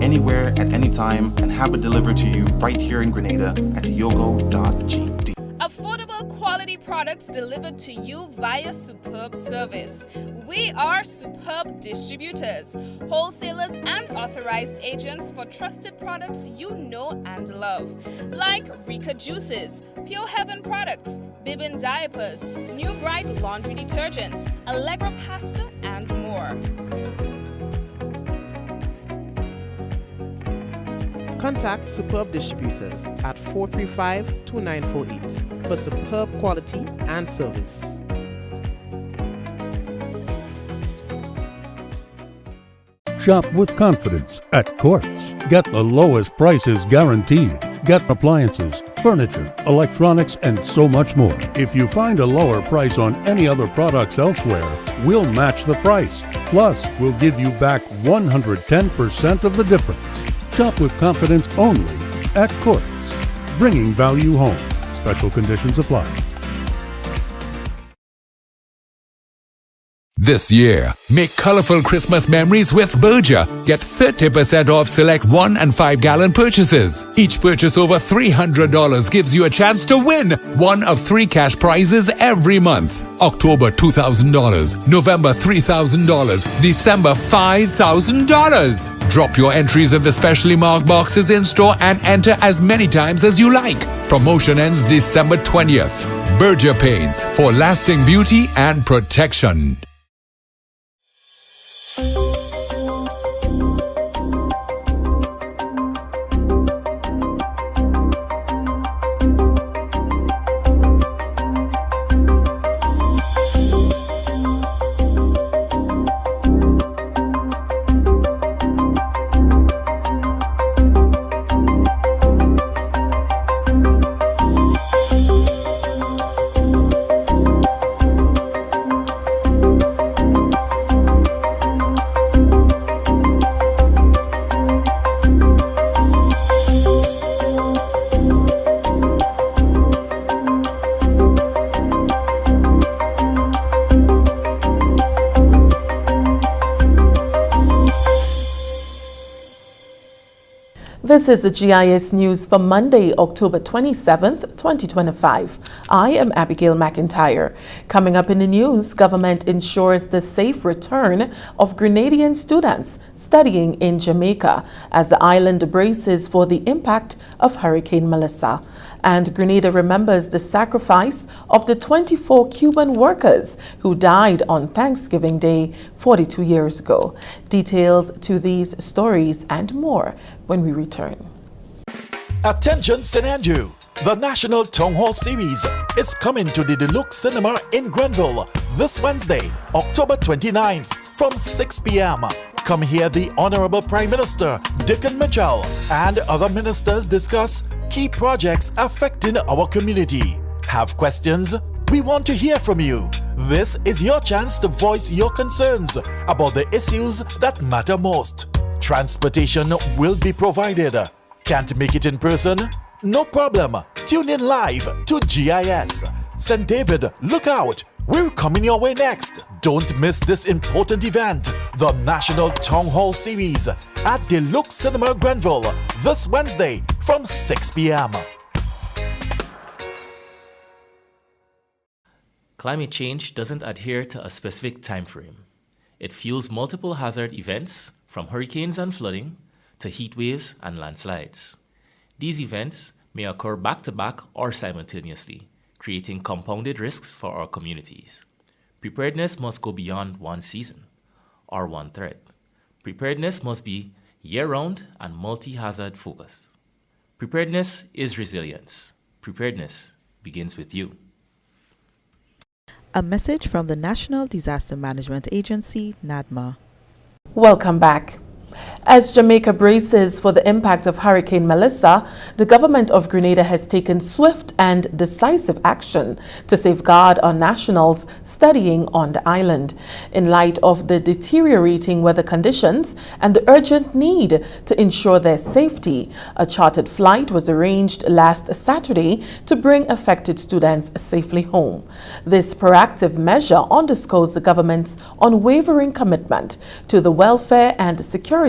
Anywhere at any time and have it delivered to you right here in Grenada at yogo.gd. Affordable quality products delivered to you via superb service. We are superb distributors, wholesalers, and authorized agents for trusted products you know and love, like Rika Juices, Pure Heaven products, Bibbin diapers, New Bright laundry detergent, Allegra pasta, and more. Contact Superb Distributors at 435-2948 for superb quality and service. Shop with confidence at Quartz. Get the lowest prices guaranteed. Get appliances, furniture, electronics, and so much more. If you find a lower price on any other products elsewhere, we'll match the price. Plus, we'll give you back 110% of the difference. Shop with confidence only at Quartz. Bringing value home. Special conditions apply. This year, make colorful Christmas memories with Berger. Get 30% off select 1 and 5 gallon purchases. Each purchase over $300 gives you a chance to win one of 3 cash prizes every month. October $2,000, November $3,000, December $5,000. Drop your entries in the specially marked boxes in store and enter as many times as you like. Promotion ends December 20th. Berger Paints for lasting beauty and protection. This is the GIS News for Monday, October 27th, 2025. I am Abigail McIntyre. Coming up in the news, government ensures the safe return of Grenadian students studying in Jamaica as the island braces for the impact of Hurricane Melissa. And Grenada remembers the sacrifice of the 24 Cuban workers who died on Thanksgiving Day 42 years ago. Details to these stories and more when we return. Attention St. Andrew! The National Town Hall Series is coming to the Deluxe Cinema in Grenville this Wednesday, October 29th from 6 p.m. Come hear the Honorable Prime Minister, Dickon Mitchell, and other ministers discuss key projects affecting our community. Have questions? We want to hear from you. This is your chance to voice your concerns about the issues that matter most. Transportation will be provided. Can't make it in person? No problem. Tune in live to GIS. St. David, look out. We're coming your way next. Don't miss this important event, the National Town Hall Series at Deluxe Cinema Grenville this Wednesday from 6 p.m. Climate change doesn't adhere to a specific time frame. It fuels multiple hazard events from hurricanes and flooding to heat waves and landslides. These events may occur back-to-back or simultaneously, creating compounded risks for our communities. Preparedness must go beyond one season or one threat. Preparedness must be year-round and multi-hazard focused. Preparedness is resilience. Preparedness begins with you. A message from the National Disaster Management Agency, NADMA. Welcome back. As Jamaica braces for the impact of Hurricane Melissa, the government of Grenada has taken swift and decisive action to safeguard our nationals studying on the island. In light of the deteriorating weather conditions and the urgent need to ensure their safety, a chartered flight was arranged last Saturday to bring affected students safely home. This proactive measure underscores the government's unwavering commitment to the welfare and security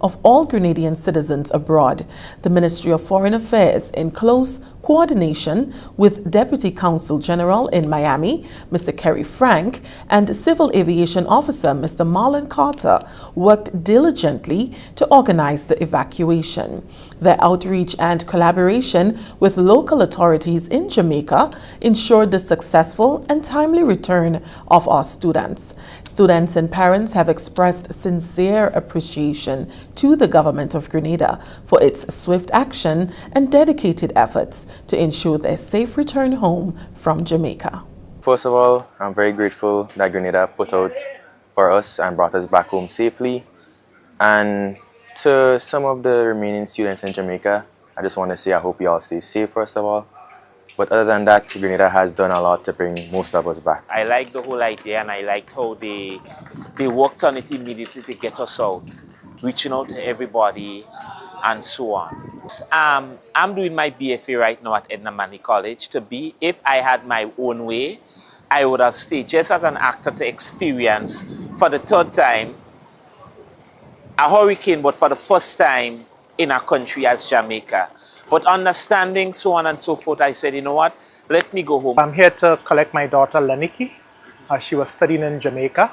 of all Grenadian citizens abroad. The Ministry of Foreign Affairs, in close coordination with Deputy Consul General in Miami, Mr. Kerry Frank, and Civil Aviation Officer, Mr. Marlon Carter, worked diligently to organize the evacuation. Their outreach and collaboration with local authorities in Jamaica ensured the successful and timely return of our students. Students and parents have expressed sincere appreciation to the government of Grenada for its swift action and dedicated efforts to ensure their safe return home from Jamaica. First of all, I'm very grateful that Grenada put out for us and brought us back home safely. And to some of the remaining students in Jamaica, I just want to say I hope you all stay safe, first of all. But other than that, Grenada has done a lot to bring most of us back. I like the whole idea, and I liked how they worked on it immediately to get us out, reaching out to everybody and so on. I'm doing my BFA right now at Edna Manley College. If I had my own way, I would have stayed just as an actor to experience for the third time a hurricane, but for the first time in a country as Jamaica. But understanding so on and so forth, I said, you know what, let me go home. I'm here to collect my daughter, Mikey. She was studying in Jamaica,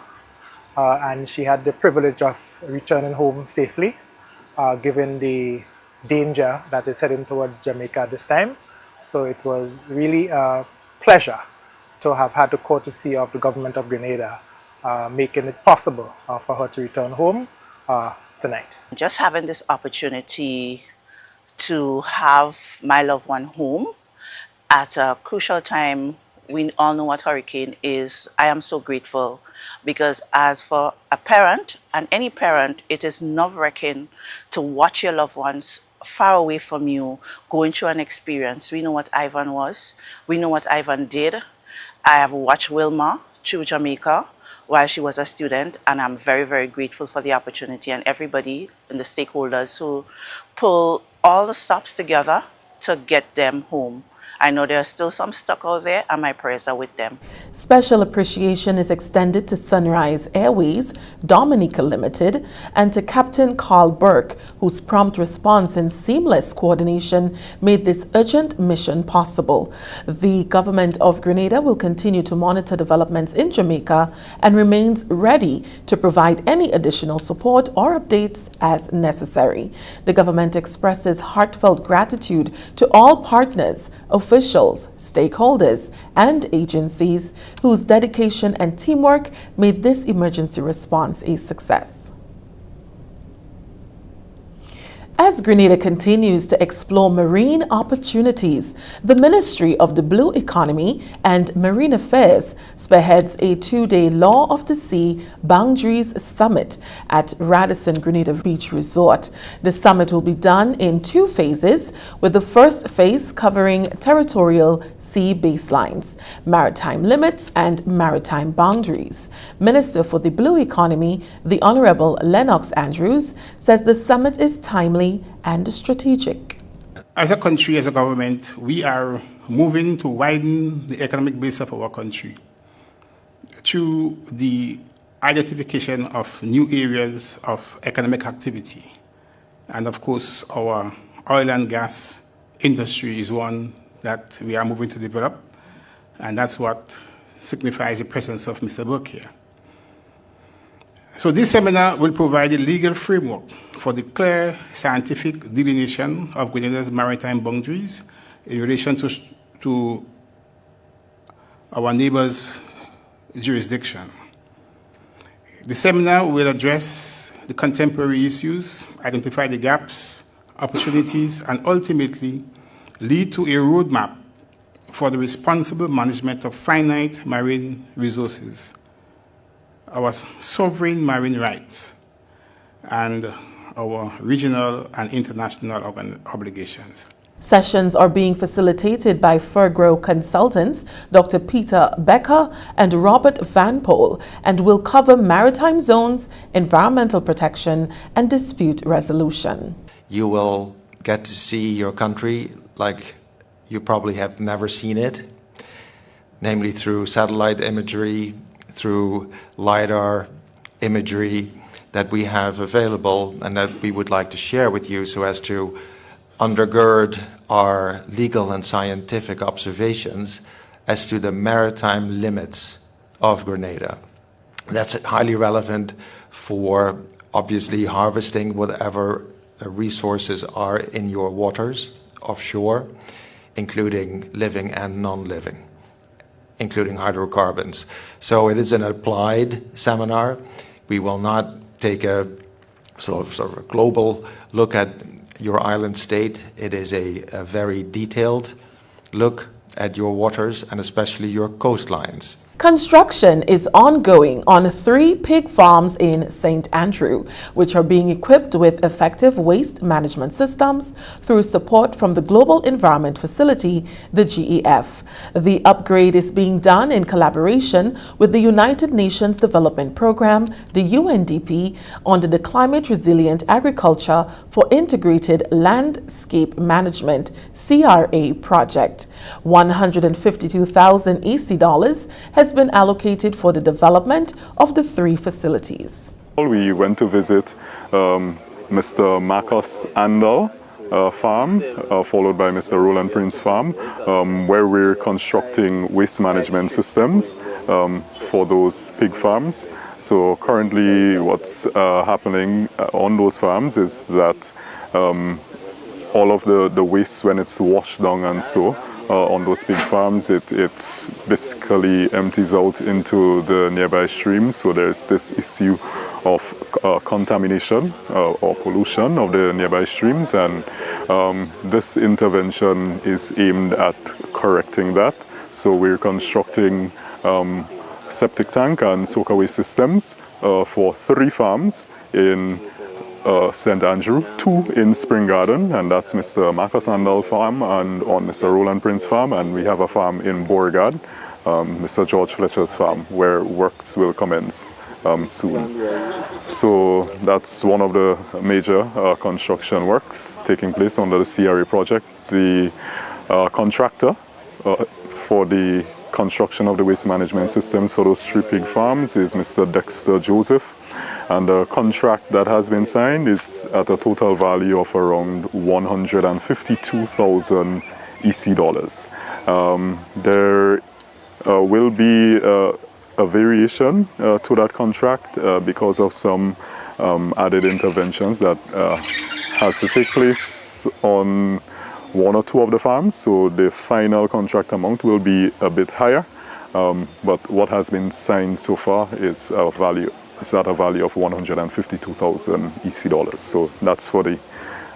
and she had the privilege of returning home safely, given the danger that is heading towards Jamaica this time. So it was really a pleasure to have had the courtesy of the government of Grenada, making it possible for her to return home tonight. Just having this opportunity to have my loved one home at a crucial time. We all know what hurricane is. I am so grateful because as for a parent, and any parent, it is nerve-wracking to watch your loved ones far away from you going through an experience. We know what Ivan was. We know what Ivan did. I have watched Wilma through Jamaica while she was a student, and I'm very, very grateful for the opportunity and everybody and the stakeholders who pull all the stops together to get them home. I know there are still some stuck out there, and my prayers are with them. Special appreciation is extended to Sunrise Airways, Dominica Limited, and to Captain Carl Burke, whose prompt response and seamless coordination made this urgent mission possible. The government of Grenada will continue to monitor developments in Jamaica and remains ready to provide any additional support or updates as necessary. The government expresses heartfelt gratitude to all partners, officials, stakeholders, and agencies whose dedication and teamwork made this emergency response a success. As Grenada continues to explore marine opportunities, the Ministry of the Blue Economy and Marine Affairs spearheads a 2-day Law of the Sea Boundaries Summit at Radisson Grenada Beach Resort. The summit will be done in 2 phases, with the first phase covering territorial sea baselines, maritime limits, and maritime boundaries. Minister for the Blue Economy, the Honorable Lennox Andrews, says the summit is timely and strategic. As a country, as a government, we are moving to widen the economic base of our country through the identification of new areas of economic activity. And of course, our oil and gas industry is one that we are moving to develop, and that's what signifies the presence of Mr. Burke here. So this seminar will provide a legal framework for the clear scientific delineation of Grenada's maritime boundaries in relation to our neighbors' jurisdiction. The seminar will address the contemporary issues, identify the gaps, opportunities, and ultimately lead to a roadmap for the responsible management of finite marine resources, our sovereign marine rights, and our regional and international obligations. Sessions are being facilitated by Fergro consultants Dr. Peter Becker and Robert Van Pol, and will cover maritime zones, environmental protection, and dispute resolution. You will get to see your country like you probably have never seen it, namely through satellite imagery, through LiDAR imagery that we have available and that we would like to share with you so as to undergird our legal and scientific observations as to the maritime limits of Grenada. That's highly relevant for obviously harvesting whatever resources are in your waters offshore, including living and non-living, including hydrocarbons. So it is an applied seminar. We will not take a sort of a global look at your island state. It is a very detailed look at your waters and especially your coastlines. Construction is ongoing on 3 pig farms in St. Andrew, which are being equipped with effective waste management systems through support from the Global Environment Facility, the GEF. The upgrade is being done in collaboration with the United Nations Development Programme, the UNDP, under the Climate Resilient Agriculture for Integrated Landscape Management, CRA project. $152,000 EC has has been allocated for the development of the 3 facilities. We went to visit Mr. Marcus Andal farm, followed by Mr. Roland Prince farm, where we're constructing waste management systems for those pig farms. So currently what's happening on those farms is that all of the waste, when it's washed down and so on those pig farms, it basically empties out into the nearby streams. So there's this issue of contamination or pollution of the nearby streams, and this intervention is aimed at correcting that. So we're constructing septic tank and soakaway systems for 3 farms in St. Andrew, 2 in Spring Garden, and that's Mr. Marcus Andal farm and on Mr. Roland Prince farm, and we have a farm in Beauregard, Mr. George Fletcher's farm, where works will commence soon. So that's one of the major construction works taking place under the CRA project. The contractor for the construction of the waste management systems for those 3 pig farms is Mr. Dexter Joseph. And the contract that has been signed is at a total value of around 152,000 EC dollars. There will be a variation to that contract because of some added interventions that has to take place on 1 or 2 of the farms. So the final contract amount will be a bit higher. But what has been signed so far is a value. It's at a value of 152,000 EC dollars. So that's for the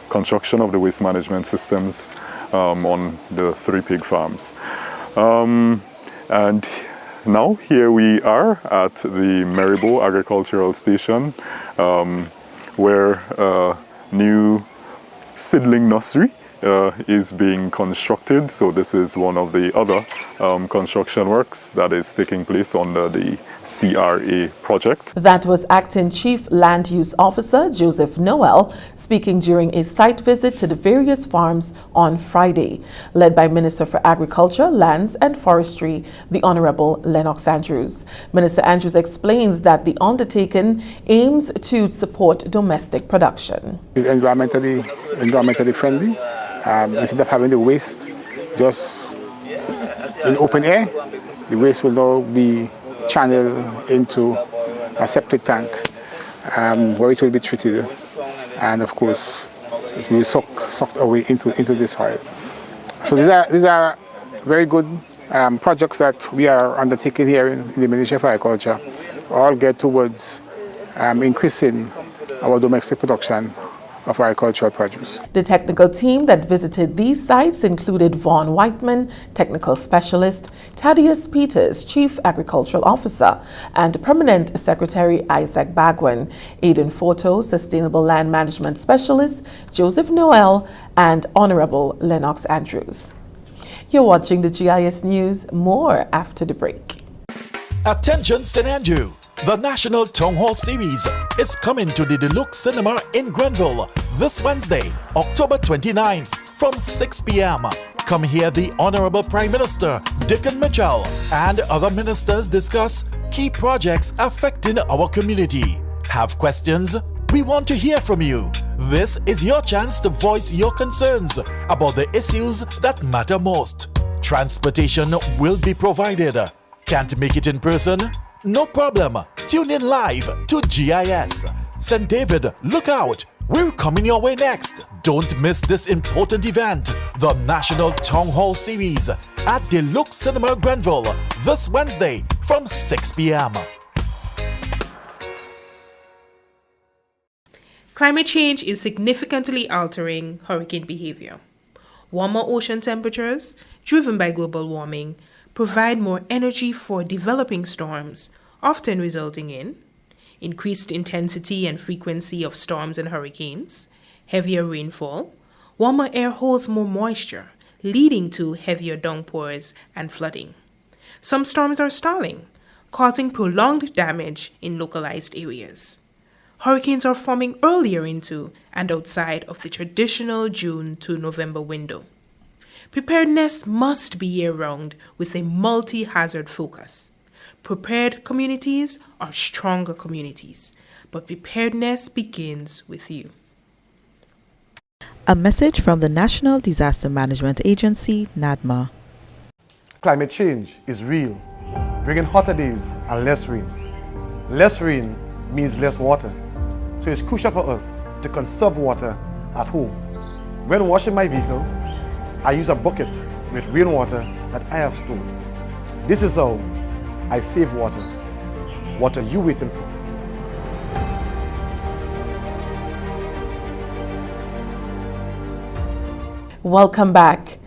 construction of the waste management systems on the 3 pig farms. And now here we are at the Maribo Agricultural Station, where a new seedling nursery is being constructed. So this is one of the other construction works that is taking place under the CRA project. That was Acting Chief Land Use Officer Joseph Noel speaking during a site visit to the various farms on Friday, led by Minister for Agriculture, Lands and Forestry, the Honorable Lennox Andrews. Minister Andrews explains that the undertaking aims to support domestic production. It's environmentally friendly. Instead of having the waste just in open air, the waste will now be channeled into a septic tank where it will be treated, and of course it will be sucked away into the soil. So these are very good projects that we are undertaking here in the Ministry of Agriculture, all get towards increasing our domestic production of agricultural produce. The technical team that visited these sites included Vaughn Whiteman, Technical Specialist, Thaddeus Peters, Chief Agricultural Officer, and Permanent Secretary Isaac Bagwin, Aidan Forto, Sustainable Land Management Specialist, Joseph Noel, and Honorable Lennox Andrews. You're watching the GIS News. More after the break. Attention St. Andrew! The National Town Hall Series is coming to the Deluxe Cinema in Grenville this Wednesday, October 29th from 6 p.m. Come hear the Honorable Prime Minister Dickon Mitchell and other ministers discuss key projects affecting our community. Have questions? We want to hear from you. This is your chance to voice your concerns about the issues that matter most. Transportation will be provided. Can't make it in person? No problem. Tune in live to GIS. St. David, look out. We're coming your way next. Don't miss this important event, the National Town Hall Series at Deluxe Cinema Grenville this Wednesday from 6 p.m. Climate change is significantly altering hurricane behavior. Warmer ocean temperatures, driven by global warming, provide more energy for developing storms, often resulting in increased intensity and frequency of storms and hurricanes, heavier rainfall, warmer air holds more moisture, leading to heavier downpours and flooding. Some storms are stalling, causing prolonged damage in localized areas. Hurricanes are forming earlier into and outside of the traditional June to November window. Preparedness must be year-round with a multi-hazard focus. Prepared communities are stronger communities, but preparedness begins with you. A message from the National Disaster Management Agency, NADMA. Climate change is real, bringing hotter days and less rain. Less rain means less water, so it's crucial for us to conserve water at home. When washing my vehicle, I use a bucket with rainwater that I have stored. This is how I save water. What are you waiting for? Welcome back.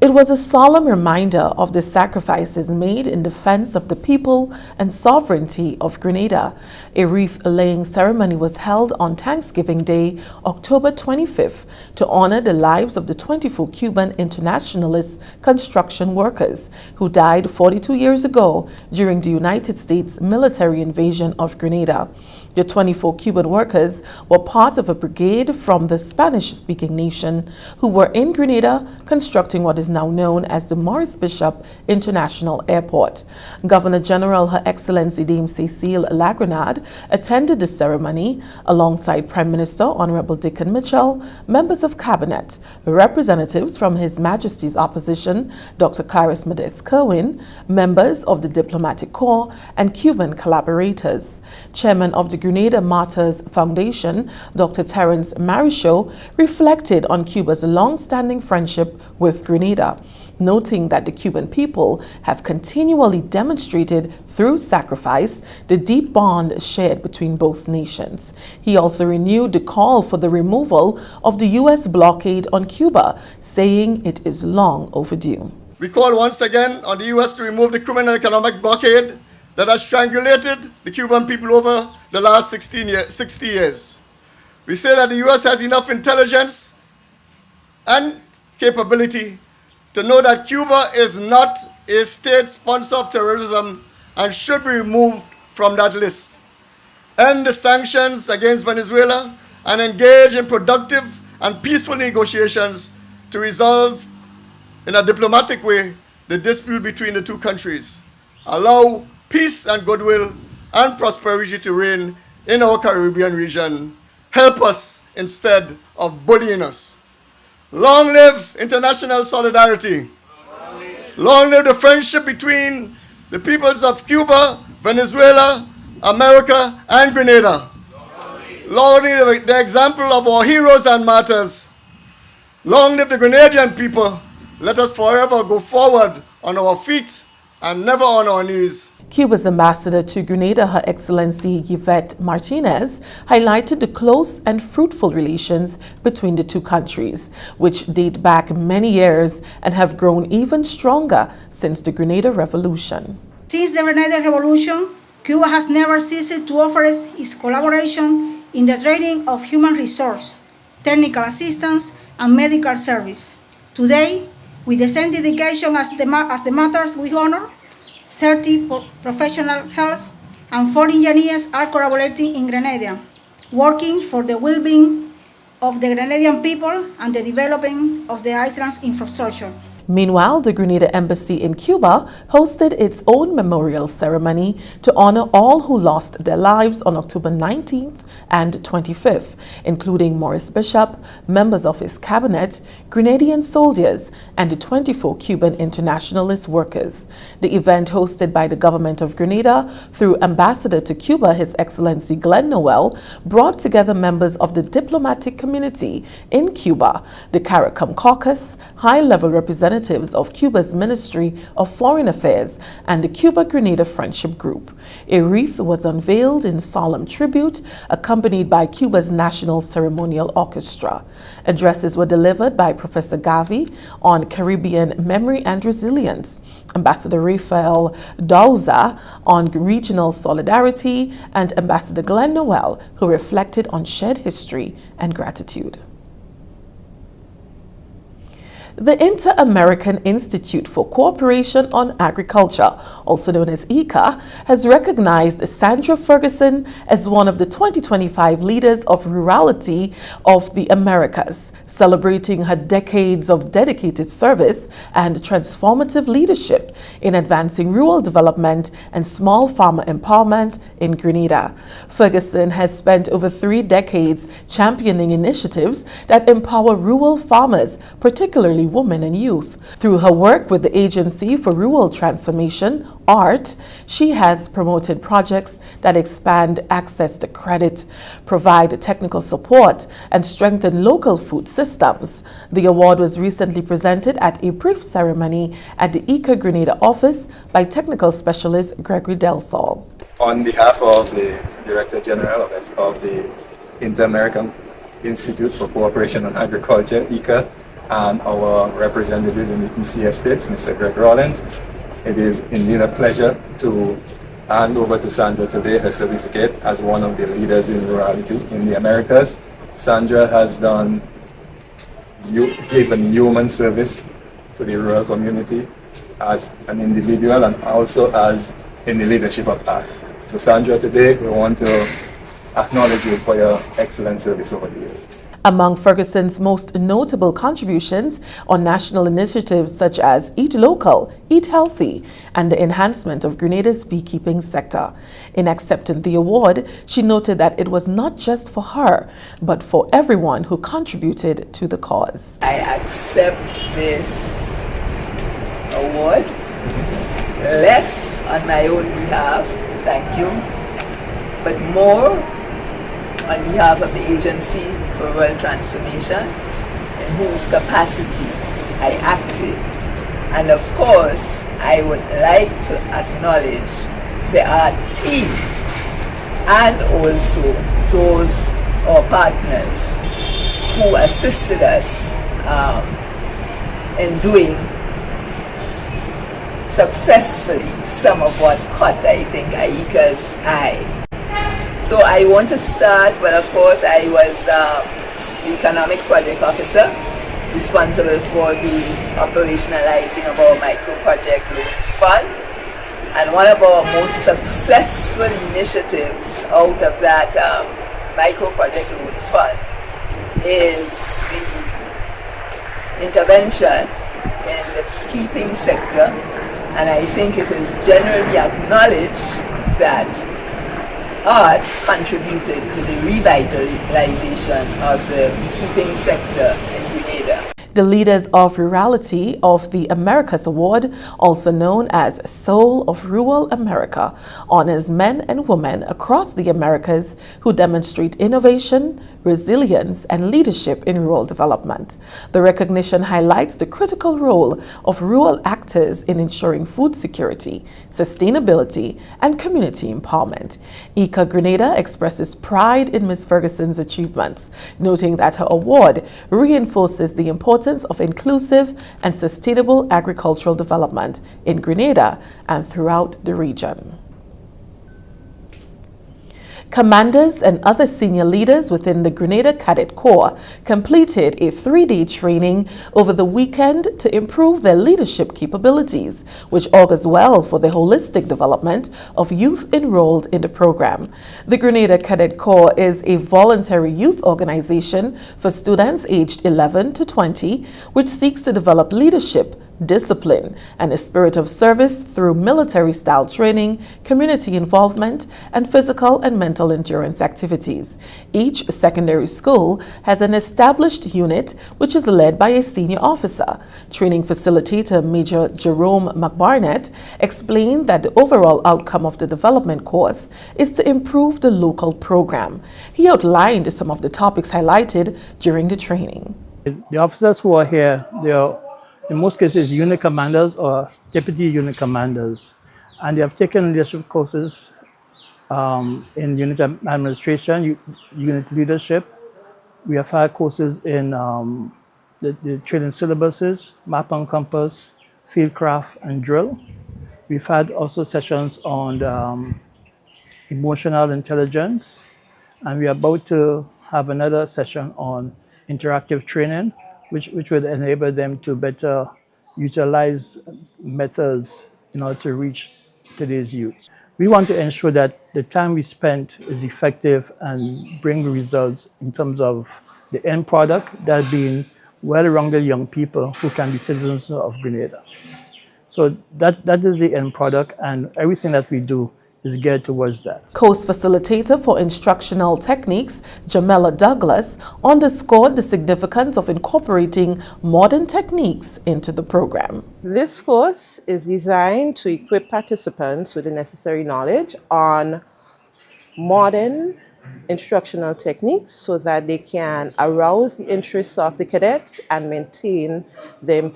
It was a solemn reminder of the sacrifices made in defense of the people and sovereignty of Grenada. A wreath-laying ceremony was held on Thanksgiving Day, October 25th, to honor the lives of the 24 Cuban internationalist construction workers who died 42 years ago during the United States military invasion of Grenada. The 24 Cuban workers were part of a brigade from the Spanish-speaking nation who were in Grenada constructing what is now known as the Maurice Bishop International Airport. Governor General Her Excellency Dame Cecile Lagrenade attended the ceremony alongside Prime Minister Honorable Dickon Mitchell, members of cabinet, representatives from His Majesty's opposition, Dr. Clarice Modeste Kerwin, members of the Diplomatic Corps, and Cuban collaborators. Chairman of the Grenada Martyrs Foundation, Dr. Terence Marichaux, reflected on Cuba's long-standing friendship with Grenada, noting that the Cuban people have continually demonstrated through sacrifice the deep bond shared between both nations. He also renewed the call for the removal of the U.S. blockade on Cuba, saying it is long overdue. We call once again on the U.S. to remove the criminal economic blockade that has strangulated the Cuban people over the last 60 years. We say that the U.S. has enough intelligence and capability to know that Cuba is not a state sponsor of terrorism and should be removed from that list. End the sanctions against Venezuela and engage in productive and peaceful negotiations to resolve in a diplomatic way the dispute between the two countries. Allow peace and goodwill and prosperity to reign in our Caribbean region. Help us instead of bullying us. Long live international solidarity. Long live the friendship between the peoples of Cuba, Venezuela, America, and Grenada. Long live the example of our heroes and martyrs. Long live the Grenadian people. Let us forever go forward on our feet and never on our knees. Cuba's ambassador to Grenada, Her Excellency Yvette Martinez, highlighted the close and fruitful relations between the two countries, which date back many years and have grown even stronger since the Grenada Revolution. Since the Grenada Revolution, Cuba has never ceased to offer its collaboration in the training of human resource, technical assistance, and medical service. Today, with the same dedication as the matters we honor, 30 professional health and 4 engineers are collaborating in Grenada, working for the well-being of the Grenadian people and the development of the island's infrastructure. Meanwhile, the Grenada Embassy in Cuba hosted its own memorial ceremony to honor all who lost their lives on October 19th and 25th, including Maurice Bishop, members of his cabinet, Grenadian soldiers, and the 24 Cuban internationalist workers. The event, hosted by the government of Grenada through Ambassador to Cuba, His Excellency Glenn Noel, brought together members of the diplomatic community in Cuba, the CARICOM caucus, high-level representatives of Cuba's Ministry of Foreign Affairs, and the Cuba-Grenada Friendship Group. A wreath was unveiled in solemn tribute, accompanied by Cuba's National Ceremonial Orchestra. Addresses were delivered by Professor Gavi on Caribbean memory and resilience, Ambassador Rafael Dauza on regional solidarity, and Ambassador Glenn Noel, who reflected on shared history and gratitude. The Inter-American Institute for Cooperation on Agriculture, also known as ICA, has recognized Sandra Ferguson as one of the 2025 Leaders of Rurality of the Americas, celebrating her decades of dedicated service and transformative leadership in advancing rural development and small farmer empowerment in Grenada. Ferguson has spent over 3 decades championing initiatives that empower rural farmers, particularly women and youth. Through her work with the Agency for Rural Transformation, ART, she has promoted projects that expand access to credit, provide technical support, and strengthen local food systems. The award was recently presented at a brief ceremony at the ICA Grenada office by technical specialist Gregory Del Sol. On behalf of the Director General of the Inter-American Institute for Cooperation on Agriculture, ICA, and our representative in the ECF states, Mr. Greg Rollins, it is indeed a pleasure to hand over to Sandra today her certificate as one of the leaders in rurality in the Americas. Sandra has given human service to the rural community as an individual and also as in the leadership of ACT. So Sandra, today we want to acknowledge you for your excellent service over the years. Among Ferguson's most notable contributions are national initiatives such as Eat Local, Eat Healthy, and the enhancement of Grenada's beekeeping sector. In accepting the award, she noted that it was not just for her, but for everyone who contributed to the cause. I accept this award, less on my own behalf, thank you, but more on behalf of the Agency for Rural Transformation, in whose capacity I acted. And of course, I would like to acknowledge the ART team and also those, our partners, who assisted us in doing successfully some of what caught, I think, ICA's eye. So I want to start, but of course I was the Economic Project Officer, responsible for the operationalizing of our micro-project loan fund. And one of our most successful initiatives out of that micro-project loan fund is the intervention in the beekeeping sector. And I think it is generally acknowledged that ART contributed to the revitalization of the beekeeping sector in Grenada. The Leaders of Rurality of the Americas Award, also known as Soul of Rural America, honors men and women across the Americas who demonstrate innovation, resilience, and leadership in rural development. The recognition highlights the critical role of rural actors in ensuring food security, sustainability, and community empowerment. ICA Grenada expresses pride in Ms. Ferguson's achievements, noting that her award reinforces the importance of inclusive and sustainable agricultural development in Grenada and throughout the region. Commanders and other senior leaders within the Grenada Cadet Corps completed a 3-day training over the weekend to improve their leadership capabilities, which augurs well for the holistic development of youth enrolled in the program. The Grenada Cadet Corps is a voluntary youth organization for students aged 11 to 20, which seeks to develop leadership, discipline, and a spirit of service through military-style training, community involvement, and physical and mental endurance activities. Each secondary school has an established unit which is led by a senior officer. Training facilitator Major Jerome McBarnett explained that the overall outcome of the development course is to improve the local program. He outlined some of the topics highlighted during the training. The officers who are here, they are in most cases unit commanders or deputy unit commanders, and they have taken leadership courses in unit administration, unit leadership. We have had courses in the training syllabuses, map and compass, fieldcraft, and drill. We've had also sessions on emotional intelligence, and we're about to have another session on interactive training, which would enable them to better utilize methods in order to reach today's youth. We want to ensure that the time we spend is effective and bring results in terms of the end product, that being well-rounded young people who can be citizens of Grenada. So that is the end product, and everything that we do is geared towards that. Course facilitator for instructional techniques, Jamela Douglas, underscored the significance of incorporating modern techniques into the program. This course is designed to equip participants with the necessary knowledge on modern instructional techniques so that they can arouse the interests of the cadets and maintain them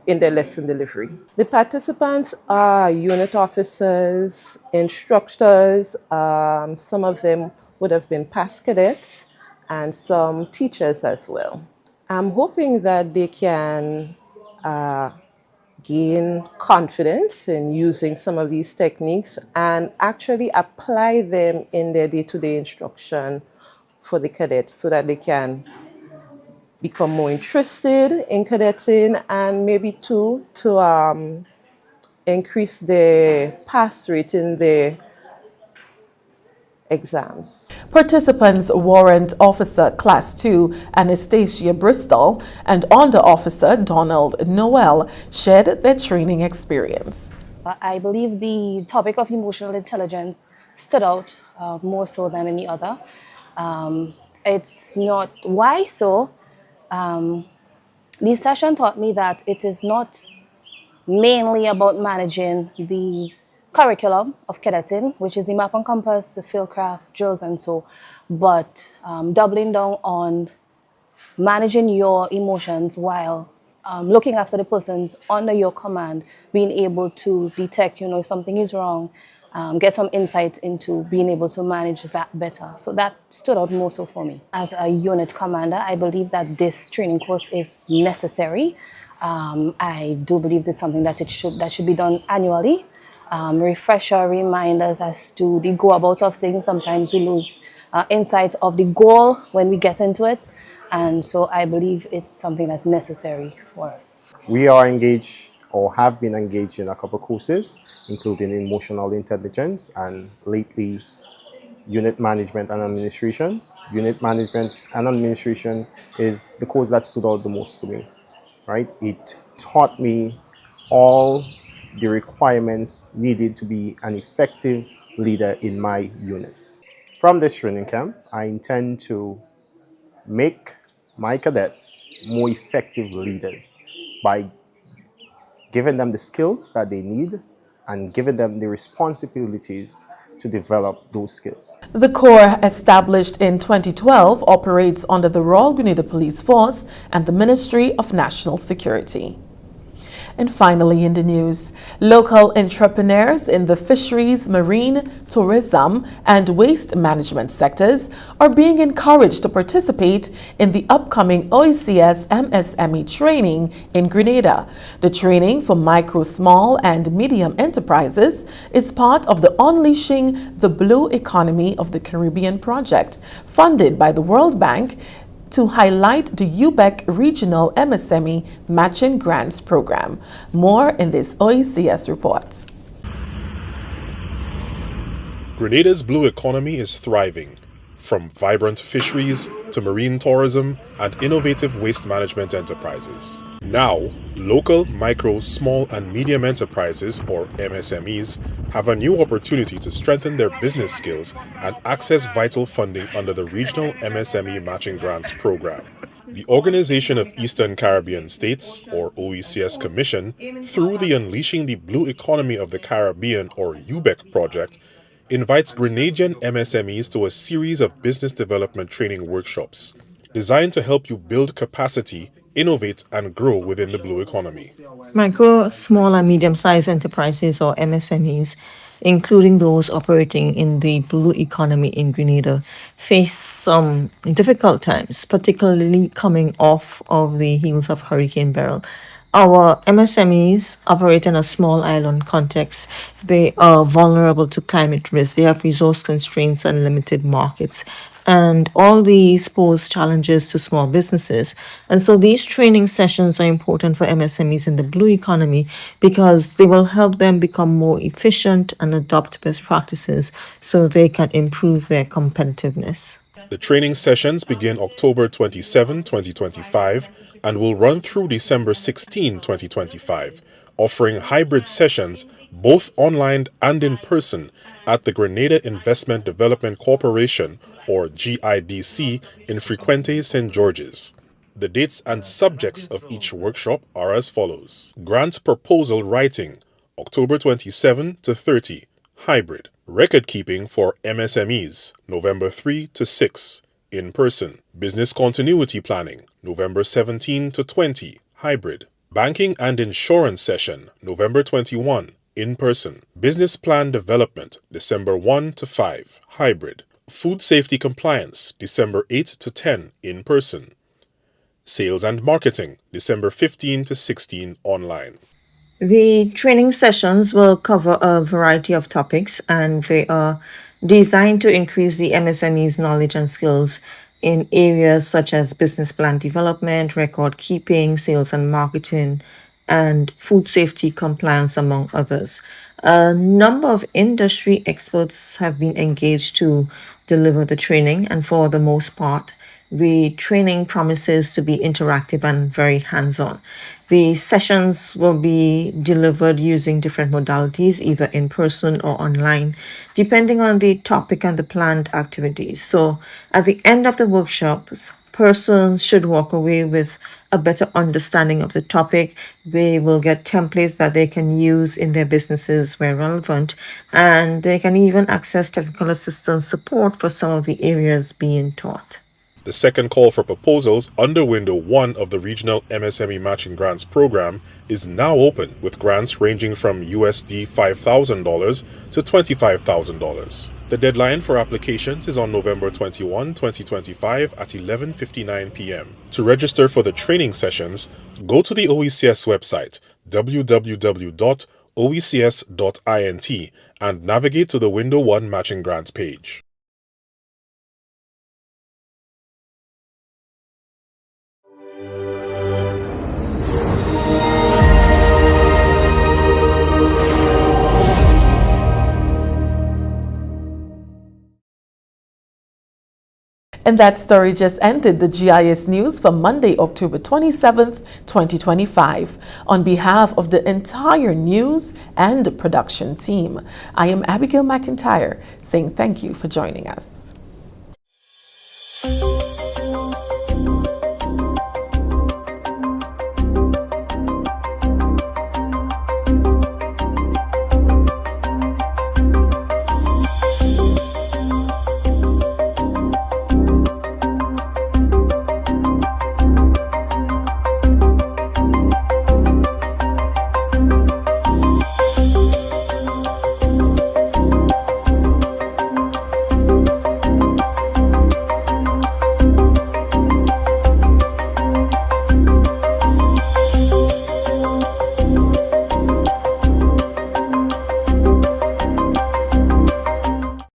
in their lesson delivery. The participants are unit officers, instructors, some of them would have been past cadets, and some teachers as well. I'm hoping that they can gain confidence in using some of these techniques and actually apply them in their day-to-day instruction for the cadets so that they can become more interested in cadetting and maybe to increase their pass rate in their exams. Participants Warrant Officer Class 2 Anastasia Bristol and Under Officer Donald Noel shared their training experience. I believe the topic of emotional intelligence stood out more so than any other. It's not why so. This session taught me that it is not mainly about managing the curriculum of cadetting, which is the map and compass, the field craft, drills and so, but doubling down on managing your emotions while looking after the persons under your command, being able to detect, if something is wrong, get some insight into being able to manage that better. So that stood out more so for me. As a unit commander, I believe that this training course is necessary. I do believe it's something that should be done annually. Refresher reminders as to the go about of things. Sometimes we lose insight of the goal when we get into it, and so I believe it's something that's necessary for us. We are engaged or have been engaged in a couple courses, including emotional intelligence and lately unit management and administration. Unit management and administration is the course that stood out the most to me, right? It taught me all the requirements needed to be an effective leader in my units. From this training camp, I intend to make my cadets more effective leaders by giving them the skills that they need and giving them the responsibilities to develop those skills. The Corps, established in 2012, operates under the Royal Grenada Police Force and the Ministry of National Security. And finally in the news, local entrepreneurs in the fisheries, marine, tourism, and waste management sectors are being encouraged to participate in the upcoming OECS MSME training in Grenada. The training for micro, small, and medium enterprises is part of the Unleashing the Blue Economy of the Caribbean project, funded by the World Bank, to highlight the UBEC Regional MSME Matching Grants Program. More in this OECS report. Grenada's blue economy is thriving, from vibrant fisheries to marine tourism and innovative waste management enterprises. Now, local, micro, small and medium enterprises, or MSMEs, have a new opportunity to strengthen their business skills and access vital funding under the Regional MSME Matching Grants Program. The Organization of Eastern Caribbean States, or OECS Commission, through the Unleashing the Blue Economy of the Caribbean, or UBEC project, invites Grenadian MSMEs to a series of business development training workshops designed to help you build capacity, innovate, and grow within the blue economy. Micro, small, and medium-sized enterprises, or MSMEs, including those operating in the blue economy in Grenada, face some difficult times, particularly coming off of the heels of Hurricane Beryl. Our MSMEs operate in a small island context. They are vulnerable to climate risk. They have resource constraints and limited markets. And all these pose challenges to small businesses. And so these training sessions are important for MSMEs in the blue economy because they will help them become more efficient and adopt best practices so they can improve their competitiveness. The training sessions begin October 27, 2025 and will run through December 16, 2025, offering hybrid sessions both online and in person at the Grenada Investment Development Corporation, or GIDC, in Frequente, St. George's. The dates and subjects of each workshop are as follows. Grant Proposal Writing, October 27 to 30, hybrid. Record Keeping for MSMEs, November 3 to 6, in person. Business Continuity Planning, November 17 to 20, hybrid. Banking and Insurance Session, November 21, in person. Business Plan Development, December 1 to 5, hybrid. Food Safety Compliance, December 8 to 10, in person. Sales and Marketing, December 15 to 16, online. The training sessions will cover a variety of topics, and they are designed to increase the MSME's knowledge and skills in areas such as business plan development, record keeping, sales and marketing, and food safety compliance, among others. A number of industry experts have been engaged to deliver the training, and for the most part, the training promises to be interactive and very hands-on. The sessions will be delivered using different modalities, either in person or online, depending on the topic and the planned activities. So at the end of the workshops, persons should walk away with a better understanding of the topic. They will get templates that they can use in their businesses where relevant, and they can even access technical assistance support for some of the areas being taught. The second call for proposals under Window 1 of the Regional MSME Matching Grants Program is now open, with grants ranging from USD $5,000 to $25,000. The deadline for applications is on November 21, 2025 at 11:59 p.m. To register for the training sessions, go to the OECS website www.oecs.int and navigate to the Window 1 Matching Grants page. And that story just ended the GIS News for Monday, October 27th, 2025. On behalf of the entire news and production team, I am Abigail McIntyre saying thank you for joining us.